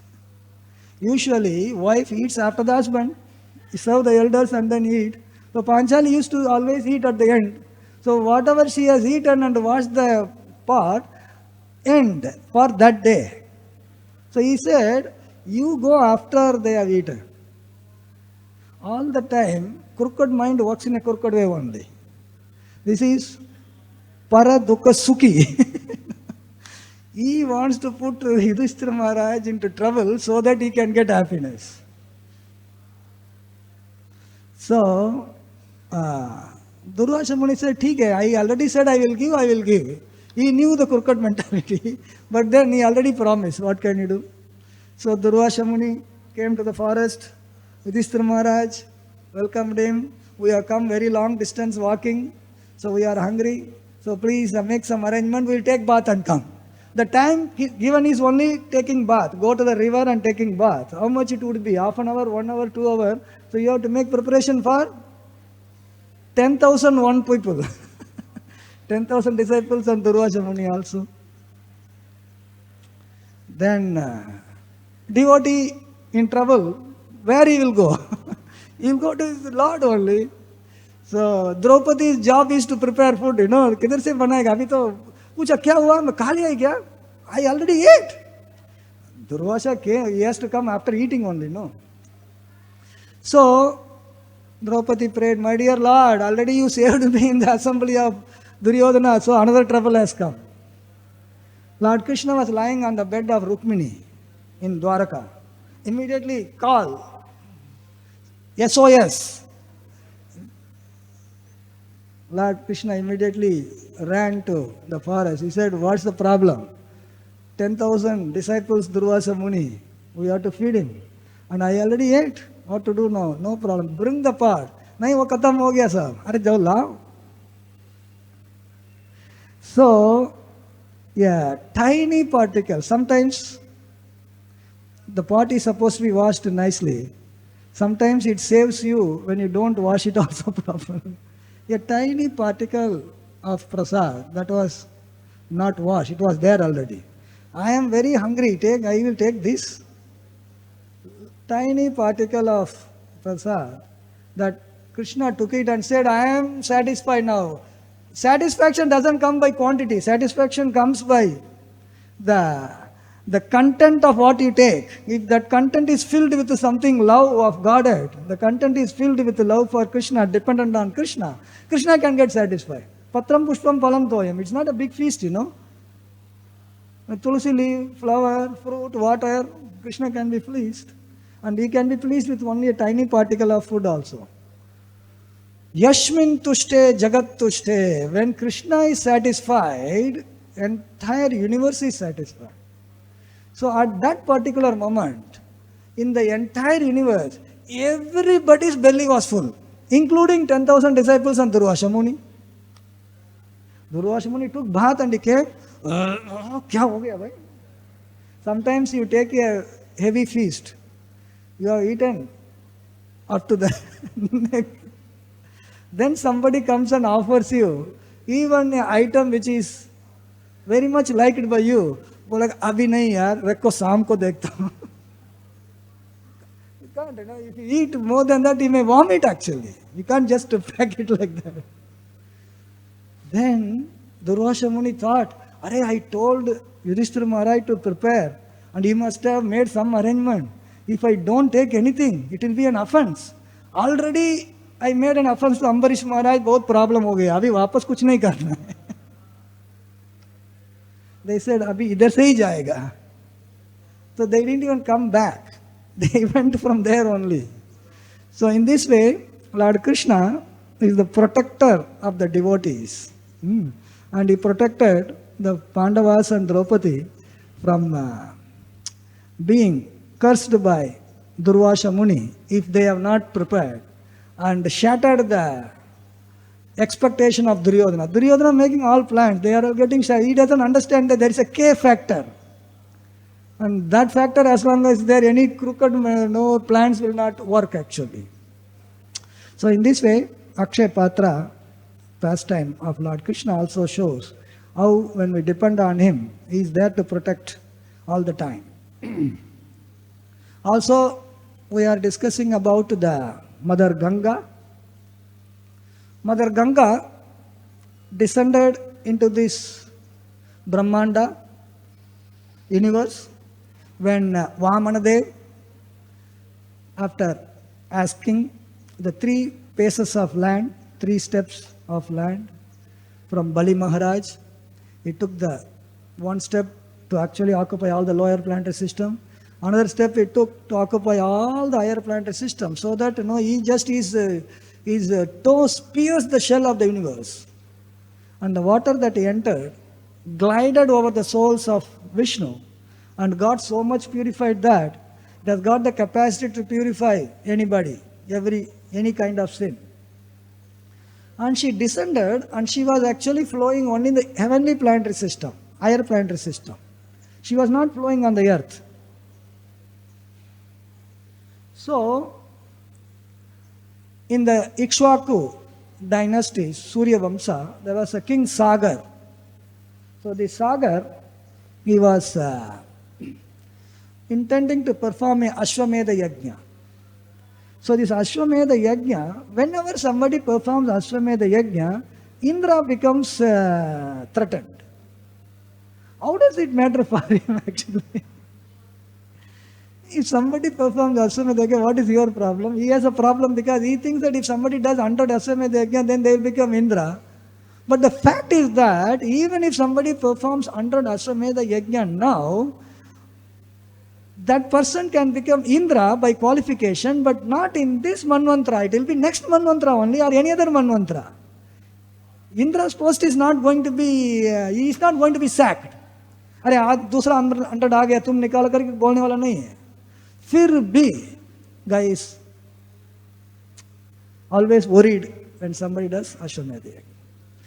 Usually, wife eats after the husband. Serve the elders and then eat. So Panchali used to always eat at the end. So whatever she has eaten and washed the pot, end for that day. So he said, you go after they have eaten. All the time, crooked mind works in a crooked way only. This is Para Dukkha Sukhi. He wants to put Yudhishthira Maharaj into trouble so that he can get happiness. So, Durvasa Muni said, "Theek hai, I already said I will give, I will give." He knew the crooked mentality, but then he already promised. What can you do? So Durvasa Muni came to the forest. Yudhishthira Maharaj welcomed him. We have come very long distance walking, so we are hungry. So please make some arrangement. We'll take bath and come. The time given is only taking bath. Go to the river and taking bath. How much it would be? Half an hour, 1 hour, 2 hours. So you have to make preparation for 10,001 people. 10,000 disciples and Durvasa Muni also. Then devotee in trouble, where he will go? He will go to his Lord only. So Draupadi's job is to prepare food, किधर से बनाएगा? अभी तो पूछा क्या हुआ? मैं खा लिया क्या? I already ate. Durvasa came, he has to come after eating only, So Draupadi prayed, my dear Lord, already you saved me in the assembly of Duryodhana, so another trouble has come. Lord Krishna was lying on the bed of Rukmini in Dwaraka. Immediately call, SOS. Lord Krishna immediately ran to the forest. He said, what's the problem? 10,000 disciples, Durvasa Muni. We have to feed him. And I already ate. What to do now? No problem. Bring the pot. Nahi, wo khatam ho gaya sab. Arre jao lao. So, tiny particle. Sometimes the pot is supposed to be washed nicely. Sometimes it saves you when you don't wash it also properly. A tiny particle of prasad that was not washed. It was there already. I am very hungry. I will take this tiny particle of prasad that Krishna took it and said, I am satisfied now. Satisfaction doesn't come by quantity. Satisfaction comes by the content of what you take. If that content is filled with something love of Godhead, the content is filled with love for Krishna, dependent on Krishna, Krishna can get satisfied. Patram pushpam phalam toyam. It's not a big feast, A tulsi leaf, flower, fruit, water, Krishna can be pleased. And he can be pleased with only a tiny particle of food also. Yashmin tushte jagat tushte. When Krishna is satisfied, entire universe is satisfied. So at that particular moment, in the entire universe, everybody's belly was full, including 10,000 disciples and Durvasa Muni. Durvasa Muni took bath and he came, kya ho gaya bhai? Sometimes you take a heavy feast. You have eaten up to the neck. Then somebody comes and offers you even an item which is very much liked by you. बोला अभी नहीं यार, रखो शाम को देखता हूँ. can't, if you eat more than that, you may vomit actually. You can't just pack it like that. Then Durvasa Muni thought, Hare, I told Yudhishthira Maharaj to prepare, and he must have made some arrangement. If I don't take anything, it will be an offense. Already I made an offense to Ambarish Maharaj, बहुत problem हो गया, अभी वापस कुछ नहीं करना है. They said, अभी इधर से ही जाएगा. So they didn't even come back. They went from there only. So in this way, Lord Krishna is the protector of the devotees. And he protected the Pandavas and Draupadi from being cursed by Durvasa Muni if they have not prepared, and shattered the expectation of Duryodhana. Duryodhana making all plans. They are getting shy. He doesn't understand that there is a K factor. And that factor, as long as there any crooked no plans will not work actually. So in this way, Akshaya Patra pastime of Lord Krishna also shows how when we depend on him, he is there to protect all the time. Also, we are discussing about the Mother Ganga. Mother Ganga descended into this Brahmanda universe when Vamanadev, after asking the 3 paces of land, 3 steps of land from Bali Maharaj, he took the 1 step to actually occupy all the lower planetary system. Another step he took to occupy all the higher planetary system, so that he just his toes pierced the shell of the universe, and the water that he entered glided over the souls of Vishnu, and got so much purified that it has got the capacity to purify anybody, any kind of sin. And she descended, and she was actually flowing only in the heavenly planetary system, higher planetary system. She was not flowing on the earth. So, in the Ikshvaku dynasty, Surya Vamsa, there was a king Sagar. So, the Sagar, he was intending to perform a Ashwamedha Yajna. So, this Ashwamedha Yajna, whenever somebody performs Ashwamedha Yajna, Indra becomes threatened. How does it matter for him actually? If somebody performs Ashwamedha Yajna, what is your problem? He has a problem because he thinks that if somebody does 100 Ashwamedha Yajna, then they will become Indra. But the fact is that even if somebody performs 100 Ashwamedha Yajna now, that person can become Indra by qualification, but not in this Manvantra. It will be next Manvantra only, or any other Manvantra. Indra's post is not going to be, he is not going to be sacked. अरे आज दूसरा 100 आ गया, तुम निकाल करके बोलने वाला नहीं है. फिर भी, guys, always worried when somebody does Ashwamedha Yajna.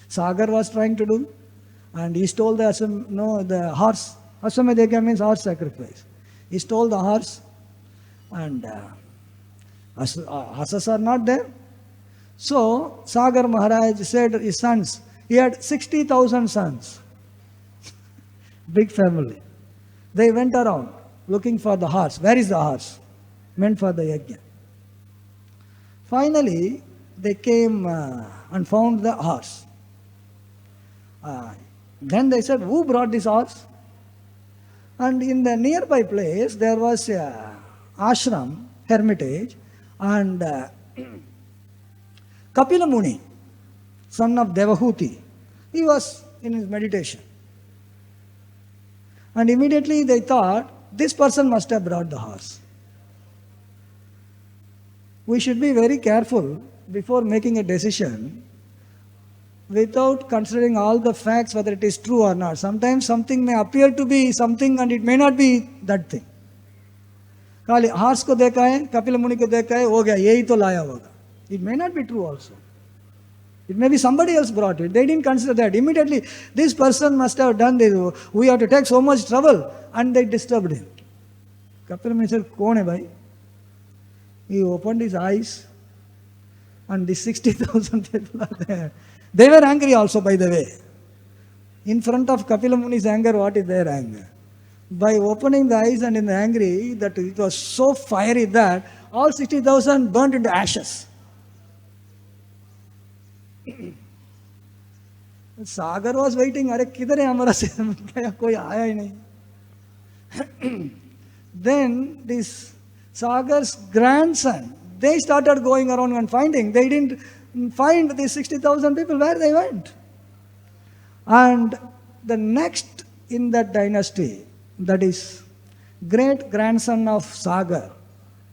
Sagar was trying to do, and he stole the horse. Ashwamedha Yajna means horse sacrifice. He stole the horse, and horses are not there. So, Sagar Maharaj said his sons, he had 60,000 sons. Big family. They went around looking for the horse. Where is the horse? Meant for the yajna. Finally, they came and found the horse. Then they said, who brought this horse? And in the nearby place, there was a ashram, hermitage, and Kapila Muni, son of Devahuti, he was in his meditation. And immediately they thought, this person must have brought the horse. We should be very careful before making a decision without considering all the facts, whether it is true or not. Sometimes something may appear to be something and it may not be that thing. खाली horse को देखा है, कपिल मुनि को देखा है, हो गया, यही तो लाया होगा. It may not be true also. It may be somebody else brought it. They didn't consider that. Immediately, this person must have done this. We have to take so much trouble. And they disturbed him. Kapil Muni said, "Kaun hai bhai?" He opened his eyes, and the 60,000 people are there. They were angry also, by the way. In front of Kapila Muni's anger, what is their anger? by opening the eyes and in the angry, that it was so fiery that all 60,000 burnt into ashes. Sagar was waiting, अरे किधर है हमारा क्या कोई आया ही नहीं. Then this Sagar's grandson, they started going around and finding. They didn't find these 60,000 people where they went. And the next in that dynasty, that is great grandson of Sagar,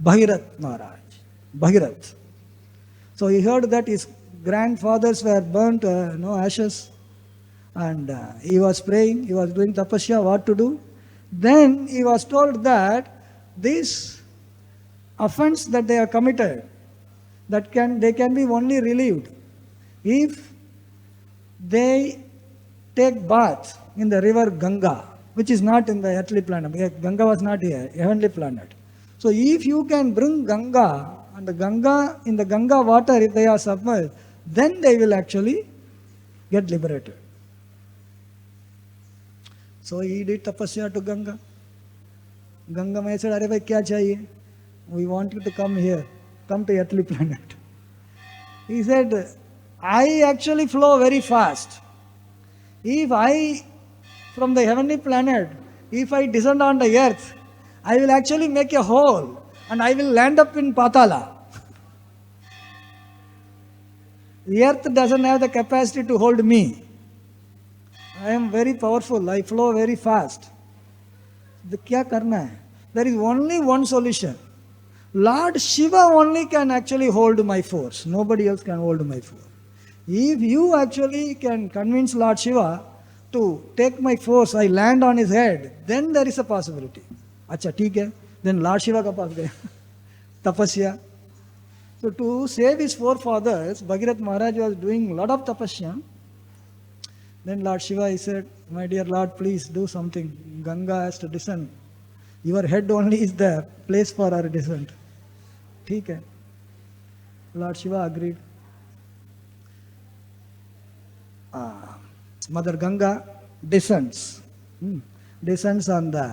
Bhagirath Maharaj. Bhagirath. So he heard that his grandfathers were burnt, ashes. And he was praying, he was doing tapasya, what to do. Then he was told that this offense that they have committed, they can be only relieved if they take bath in the river Ganga, which is not in the earthly planet. Ganga was not here, heavenly planet. So if you can bring Ganga, and in the Ganga water, if they are submerged, then they will actually get liberated. So he did tapasya to Ganga. Ganga Maya said, "Arey bhai, kya chahiye? We want you to come here. Come to earthly planet." He said, "I actually flow very fast. If I, from the heavenly planet, if I descend on the earth, I will actually make a hole and I will land up in Patala. The earth doesn't have the capacity to hold me. I am very powerful. I flow very fast. The kya karna hai? There is only one solution. Lord Shiva only can actually hold my force. Nobody else can hold my force. If you actually can convince Lord Shiva to take my force, I land on his head, then there is a possibility." Acha, theek hai. Then Lord Shiva ka paas gaya. Tapasya. So to save his forefathers, Bhagirath Maharaj was doing a lot of tapasya. Then Lord Shiva, he said, "My dear Lord, please do something. Ganga has to descend. Your head only is the place for our descent." Theek hai. Lord Shiva agreed. Mother Ganga descends. Descends on the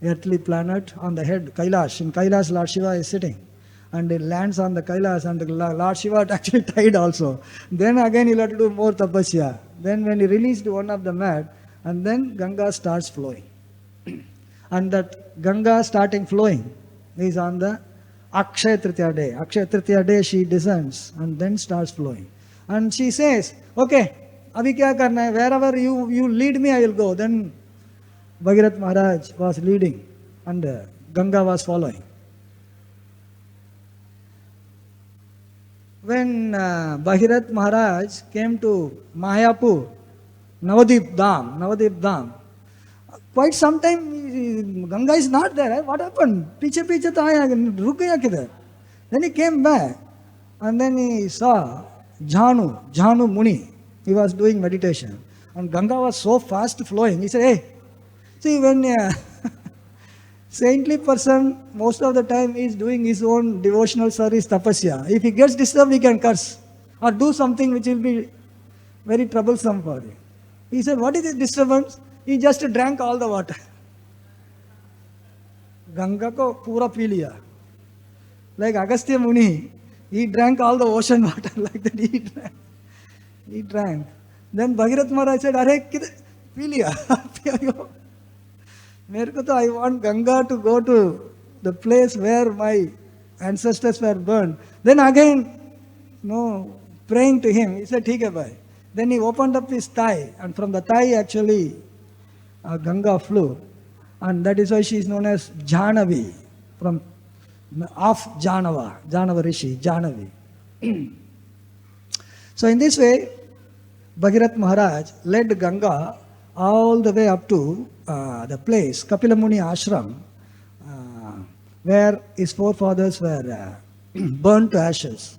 earthly planet, on the head, Kailash. In Kailash, Lord Shiva is sitting. And it lands on the Kailash, and the Lord Shiva actually died also. Then again he'll have to do more tapasya. Then when he released one of the mat, and then Ganga starts flowing. And that Ganga starting flowing is on the Akshaya Tritiya day. Akshaya Tritiya day she descends and then starts flowing. And she says, "Okay, abhi kya karna hai? Wherever you lead me, I will go." Then Bhagirath Maharaj was leading and Ganga was following. When Bhagirath Maharaj came to Mayapur, Navadip Dham, quite some time Ganga is not there. What happened? Piche to aaya, ruk gaya kidhar? Then he came back and then he saw Jhanu Muni. He was doing meditation. And Ganga was so fast flowing. He said, "Hey, see, when saintly person, most of the time is doing his own devotional service, tapasya. If he gets disturbed, he can curse or do something which will be very troublesome for him." He said, "What is this disturbance?" He just drank all the water. Ganga ko pura pee liya. Like Agastya Muni, he drank all the ocean water like that. He drank. Then Bhagirath Maharaj said, "Arey, pee liya." मेरे को तो I want Ganga to go to the place where my ancestors were burned. Then again, praying to him, he said, "ठीक है भाई." Then he opened up his thigh, and from the thigh actually Ganga flew, and that is why she is known as Jhanavi, from of Janava Rishi, Jhanavi. So in this way, Bhagirath Maharaj led Ganga all the way up to the place, Kapila Muni Ashram, where his forefathers were burnt to ashes.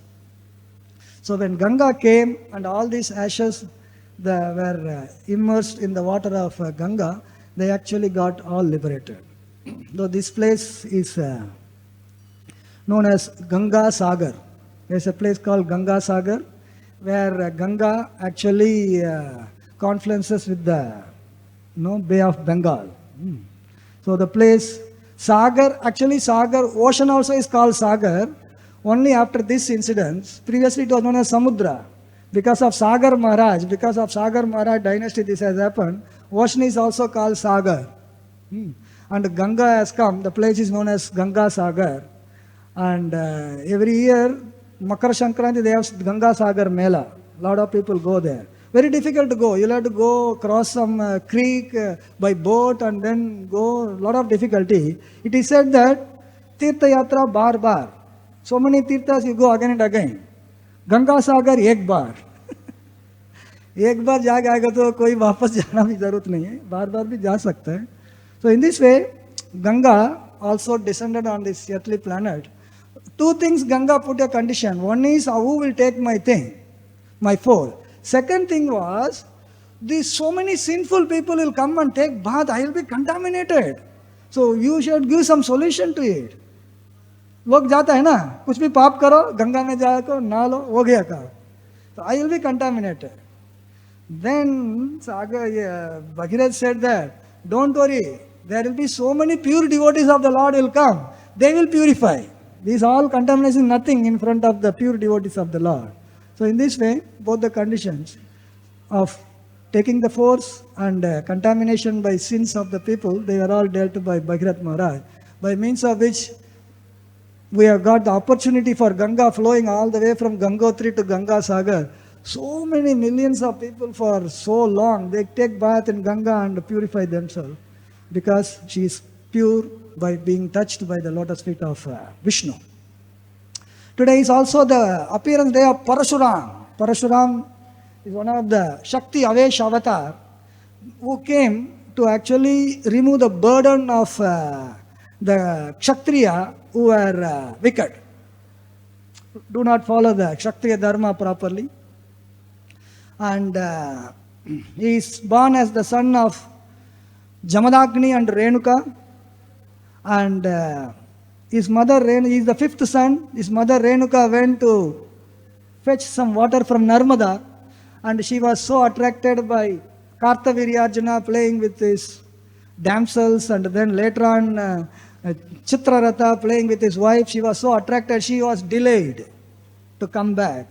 So when Ganga came and all these ashes were immersed in the water of Ganga, they actually got all liberated. So this place is known as Ganga Sagar. There's a place called Ganga Sagar where Ganga actually confluences with the Bay of Bengal. So the place, Sagar, actually Sagar, ocean also is called Sagar, only after this incident. Previously it was known as Samudra. Because of Sagar Maharaj dynasty this has happened, ocean is also called Sagar. And Ganga has come, the place is known as Ganga Sagar. And every year, Makar Shankranti, they have Ganga Sagar Mela. A lot of people go there. Very difficult to go. You'll have to go cross some creek by boat and then go. A lot of difficulty. It is said that Tirtha Yatra bar bar. So many Tirthas you go again and again. Ganga Sagar ek bar. एक बार जाके आएगा तो कोई वापस जाना भी जरूरत नहीं है, बार बार भी जा सकता है. So in this way, Ganga also descended on this earthly planet. Two things Ganga put a condition. One is, who will take my thing, my foal. Second thing was, these so many sinful people will come and take bath, I will be contaminated. So you should give some solution to it. लोग जाता है ना, कुछ भी पाप करो, गंगा में जाकर नहा लो, हो गया काम. So I will be contaminated. Then Bhagirath said that, don't worry, there will be so many pure devotees of the Lord will come. They will purify. These all contamination nothing in front of the pure devotees of the Lord. So in this way, both the conditions of taking the force and contamination by sins of the people, they were all dealt by Bhagirath Maharaj, by means of which we have got the opportunity for Ganga flowing all the way from Gangotri to Ganga Sagar. So many millions of people for so long, they take bath in Ganga and purify themselves because she is pure by being touched by the lotus feet of Vishnu. Today is also the appearance day of Parashuram. Parashuram is one of the Shakti Avesh avatar who came to actually remove the burden of the Kshatriya who were wicked. Do not follow the Kshatriya Dharma properly. And he is born as the son of Jamadagni and Renuka. And his mother, he is the fifth son. His mother Renuka went to fetch some water from Narmada. And she was so attracted by Kartaviryarjuna playing with his damsels. And then later on, Chitraratha playing with his wife. She was so attracted, she was delayed to come back.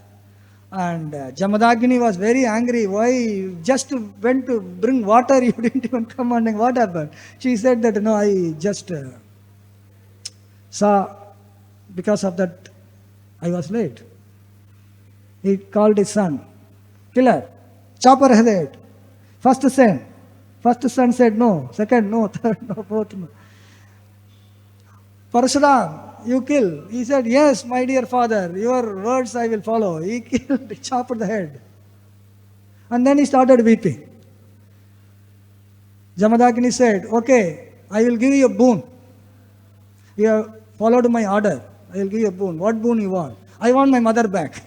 And Jamadagni was very angry. Why you just went to bring water, you didn't even come and what happened? She said that, no, I just saw, because of that, I was late. He called his son, killer, chop her head. First son said no, second no, third no, fourth no. Parashuram, you kill. He said, yes, my dear father, your words I will follow. He killed, chopped the head. And then he started weeping. Jamadagni said, okay, I will give you a boon. You have followed my order. I will give you a boon. What boon you want? I want my mother back.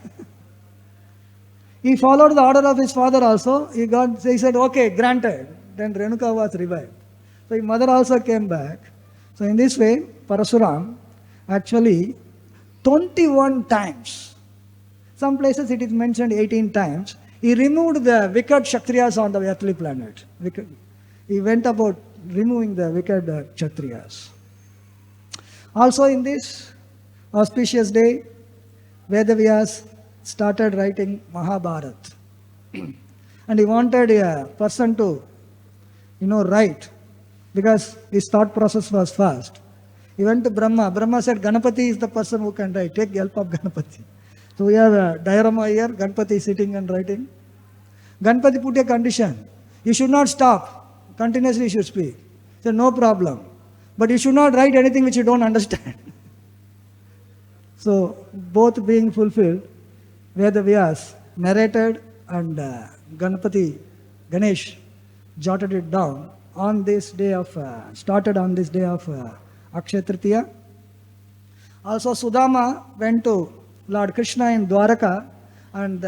He followed the order of his father also. He said, okay, granted. Then Renuka was revived. So his mother also came back. So in this way, Parashuram actually 21 times, some places it is mentioned 18 times, he removed the wicked Kshatriyas on the earthly planet. He went about removing the wicked Kshatriyas. Also in this auspicious day, Vedavyas started writing Mahabharata. And he wanted a person to, write, because his thought process was fast. He went to Brahma. Brahma said, Ganapati is the person who can write. Take help of Ganapati. So we have a diorama here. Ganapati sitting and writing. Ganapati put a condition. You should not stop. Continuously you should speak. He said, no problem. But you should not write anything which you don't understand. So both being fulfilled, Vedavyas narrated and Ganesh jotted it down on this day of, started on this day of Akshaya Tritiya. Also Sudama went to Lord Krishna in Dwaraka and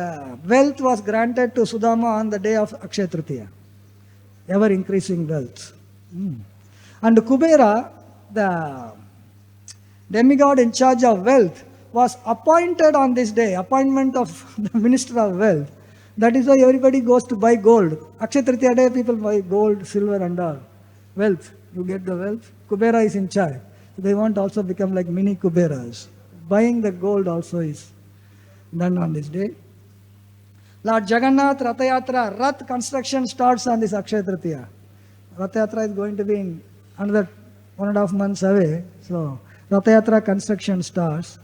wealth was granted to Sudama on the day of Akshaya Tritiya. Ever increasing wealth. And Kubera, the demigod in charge of wealth, was appointed on this day, appointment of the minister of wealth. That is why everybody goes to buy gold. Akshaya Tritiya day people buy gold, silver and all. Wealth. you get the wealth. Kubera is in charge. They want to also become like mini Kuberas. Buying the gold also is done on this day. Lord Jagannath Ratha Yatra, Rath construction starts on this Akshaya Tritiya. Ratha Yatra is going to be in another 1.5 months away. So Ratha Yatra construction starts.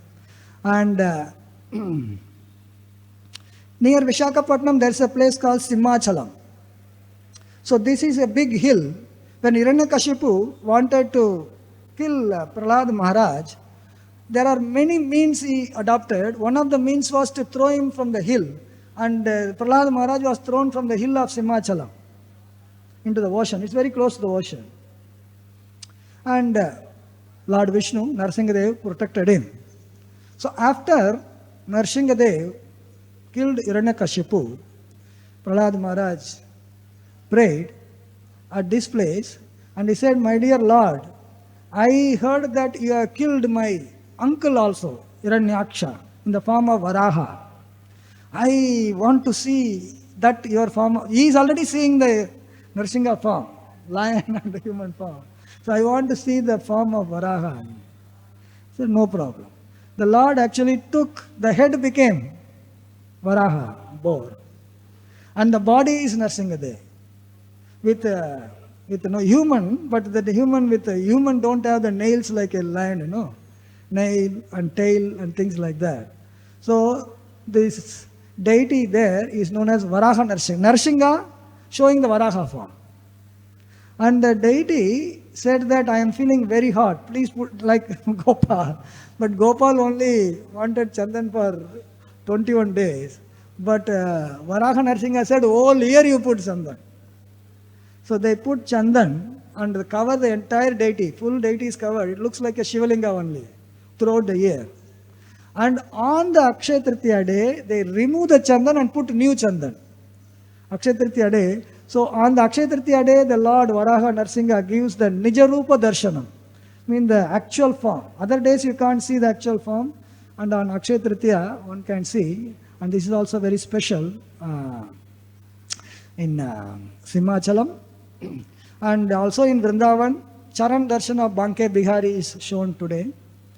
And near Vishakhapatnam there is a place called Simhachalam. So this is a big hill. When Hiranyakashipu wanted to kill Prahlad Maharaj, there are many means he adopted. One of the means was to throw him from the hill. And Prahlad Maharaj was thrown from the hill of Simhachalam into the ocean. It's very close to the ocean. And Lord Vishnu, Narsingadev, protected him. So after Narsingadev killed Hiranyakashipu, Prahlad Maharaj prayed at this place and he said, "My dear Lord, I heard that you have killed my uncle also, Hiranyaksha, in the form of Varaha. I want to see that your form." He is already seeing the Narsingha form, lion and the human form. So I want to see the form of Varaha. So no problem. The Lord actually took, the head became Varaha, boar. And the body is Narsingadev. With no human, but the human with a human don't have the nails like a lion, nail and tail and things like that. So this deity there is known as Varaha Narsingha. Narsingha showing the Varaha form. And the deity said that I am feeling very hot. Please put like Gopal. But Gopal only wanted Chandan for 21 days. But Varaha Narsingha said, "Whole year you put Chandan." So they put Chandan and cover the entire deity. Full deity is covered. It looks like a Shivalinga only throughout the year. And on the Akshaya Tritiya day, they remove the Chandan and put new Chandan. Akshaya Tritiya day. So on the Akshaya Tritiya day, the Lord Varaha Narsingha gives the Nijarupa Darshanam. The actual form. Other days you can't see the actual form. And on Akshaya Tritiya, one can see. And this is also very special in Simhachalam. And also in Vrindavan, Charan Darshan of Banke Bihari is shown today.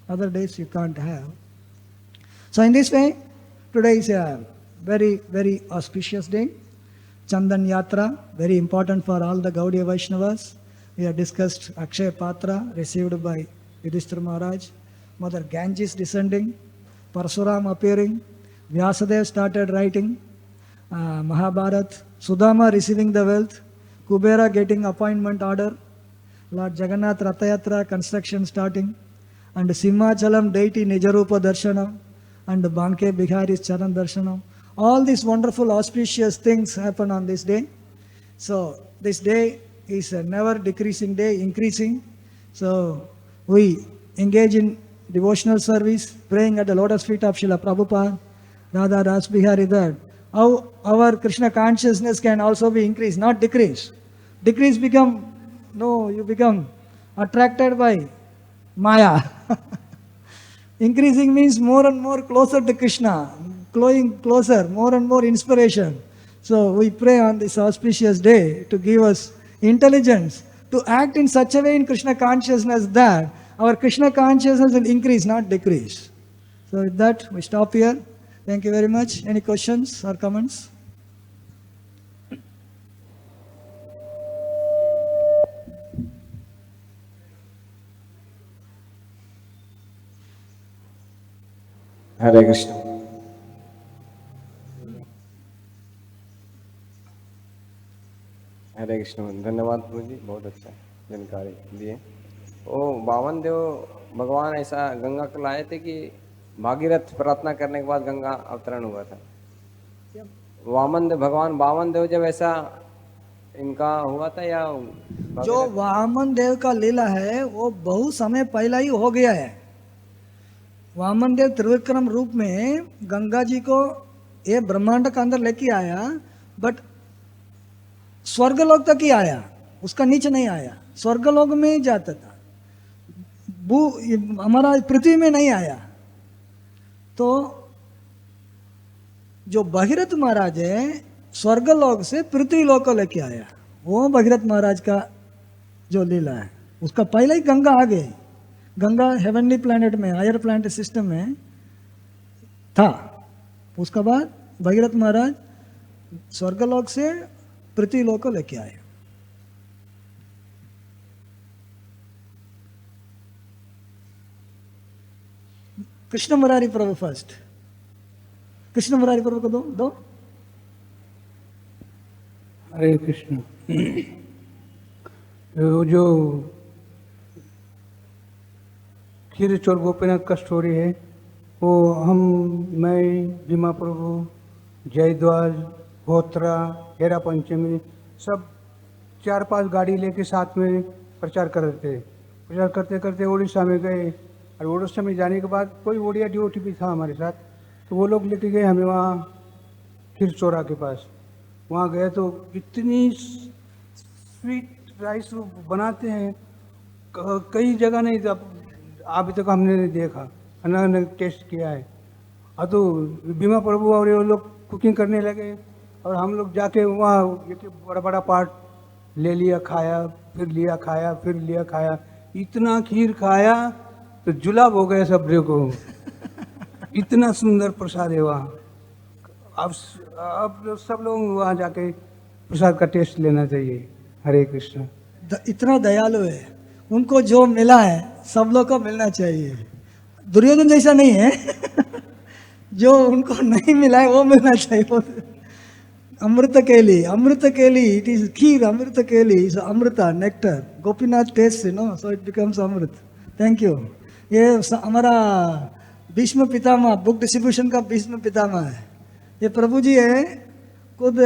Other days you can't have. So in this way, today is a very, very auspicious day. Chandan Yatra, very important for all the Gaudiya Vaishnavas. We have discussed Akshaya Patra, received by Yudhishthira Maharaj. Mother Ganges descending, Parsuram appearing, Vyasadeva started writing, Mahabharat, Sudama receiving the wealth, Kubera getting appointment order, Lord Jagannath Ratha Yatra construction starting, and Simhachalam deity Nijarupa Darshanam, and Banke Bihari's Charan Darshanam. All these wonderful auspicious things happen on this day. So this day is a never decreasing day, increasing. So we engage in devotional service, praying at the lotus feet of Srila Prabhupada, RadhaRasbihari, that how our Krishna consciousness can also be increased, not decreased. Decrease become, no, you become attracted by Maya. Increasing means more and more closer to Krishna, glowing closer, more and more inspiration. So we pray on this auspicious day to give us intelligence to act in such a way in Krishna consciousness that our Krishna consciousness will increase, not decrease. So with that, we stop here. Thank you very much. Any questions or comments? Hare Krishna. हरे कृष्ण। धन्यवाद प्रभु जी, बहुत अच्छा जानकारी दिए। ओ बावन देव भगवान ऐसा गंगा को लाए थे कि भागीरथ प्रार्थना करने के बाद गंगा अवतरण हुआ था। वामन देव भगवान बावन देव जब ऐसा इनका हुआ था, या जो वामन देव का लीला है वो बहुत समय पहला ही हो गया है। वामन देव त्रिविक्रम रूप में गंगा जी को ये ब्रह्मांड के अंदर लेके आया, बट स्वर्गलोक तक ही आया, उसका नीचे नहीं आया। स्वर्गलोक में ही जाता था, हमारा पृथ्वी में नहीं आया। तो जो भगीरथ महाराज है स्वर्गलोक से पृथ्वी लोक को लेके आया, वो भगीरथ महाराज का जो लीला है। उसका पहले ही गंगा आ गई। गंगा हेवनली प्लैनेट में, हायर प्लैनेट सिस्टम में था। उसके बाद भगीरथ महाराज स्वर्गलोक से पृथ्वीलोक को लेके आए। कृष्ण मुरारी प्रभु फर्स्ट, कृष्ण मुरारी प्रभु को दो। हरे कृष्ण। जो खीर चोर गोपीनाथ का स्टोरी है, वो मैं भीमा प्रभु, जयद्वाज, होत्रा, हेरा पंचमी सब 4-5 गाड़ी लेके साथ में प्रचार कर रहे थे। प्रचार करते करते उड़ीसा में गए, और उड़ीसा में जाने के बाद कोई ओडिया डिवोटी भी था हमारे साथ, तो वो लोग लेके गए हमें वहाँ खीर चोरा के पास। वहाँ गए तो इतनी स्वीट राइस बनाते हैं, कई जगह नहीं अभी तक हमने नहीं देखा, अलग टेस्ट किया है। और तो भीमा प्रभु और ये लोग कुकिंग करने लगे, और हम लोग जाके वहाँ बड़ा बड़ा पार्ट ले लिया, खाया, फिर लिया खाया, फिर लिया खाया। इतना खीर खाया तो जुलाब हो गया सब को। इतना सुंदर प्रसाद है वहाँ। अब सब लोग वहाँ जाके प्रसाद का टेस्ट लेना चाहिए। हरे कृष्ण। इतना दयालु है, उनको जो मिला है सब लोग को मिलना चाहिए। दुर्योधन जैसा नहीं है जो उनको नहीं मिला है वो मिलना चाहिए। अमृत केली, अमृत केली, it is kheer, amrit keli is amrita, nectar, Gopinath taste, so it becomes amrit. Thank you. ये हमारा भीष्म पितामह, बुक डिस्ट्रीब्यूशन का भीष्म पितामह है। ये प्रभु जी है, खुद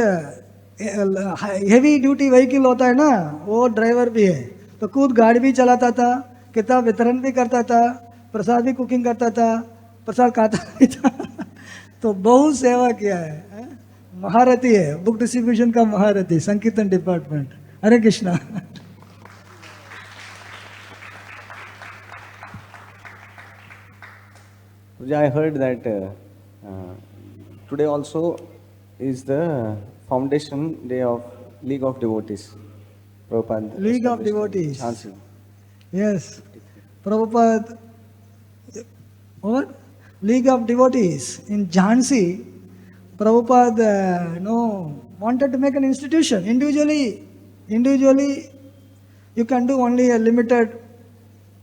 हेवी ड्यूटी व्हीकल होता है ना, वो ड्राइवर भी है, तो खुद गाड़ी भी चलाता था, किताब वितरण भी करता था, प्रसाद भी कुकिंग करता था, प्रसाद खाता भी था तो बहुत सेवा किया है। महारथी है, बुक डिस्ट्रीब्यूशन का महारथी, संकीर्तन department. Hare Krishna. I heard that today also is the foundation day of League of Devotees. Prabhupada League of established in Devotees. Jhansi. Yes, Prabhupada, what? League of Devotees in Jhansi. Prabhupada wanted to make an institution. Individually you can do only a limited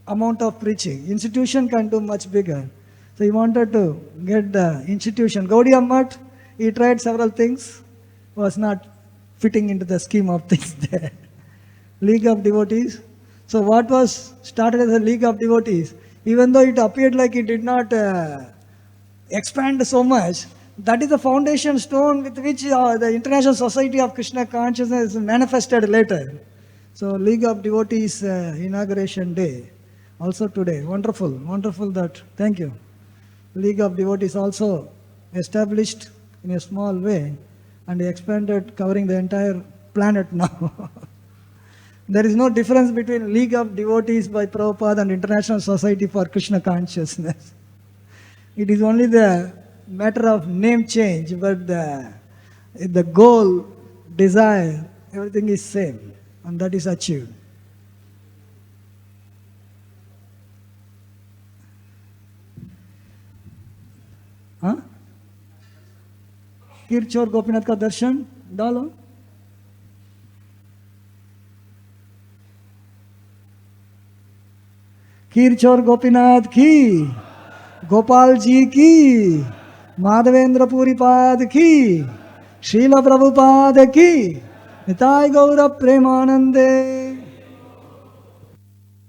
amount of preaching. Institution can do much bigger. So he wanted to get the institution. Gaudiya Math, he tried several things, was not fitting into the scheme of things there. League of Devotees. So what was started as a League of Devotees, even though it appeared like it did not expand so much, that is the foundation stone with which the International Society of Krishna Consciousness manifested later. So League of Devotees inauguration day, also today. Wonderful, wonderful that. Thank you. League of Devotees also established in a small way and expanded, covering the entire planet now. There is no difference between League of Devotees by Prabhupada and International Society for Krishna Consciousness. It is only the matter of name change, but the goal, desire, everything is same, and that is achieved. हाँ? खीर चोर गोपीनाथ का दर्शन डालो। खीर चोर गोपीनाथ की, गोपाल जी की, माधवेंद्र पुरी पाद की, श्रील प्रभुपाद की, निताय गौर प्रेमानंदे।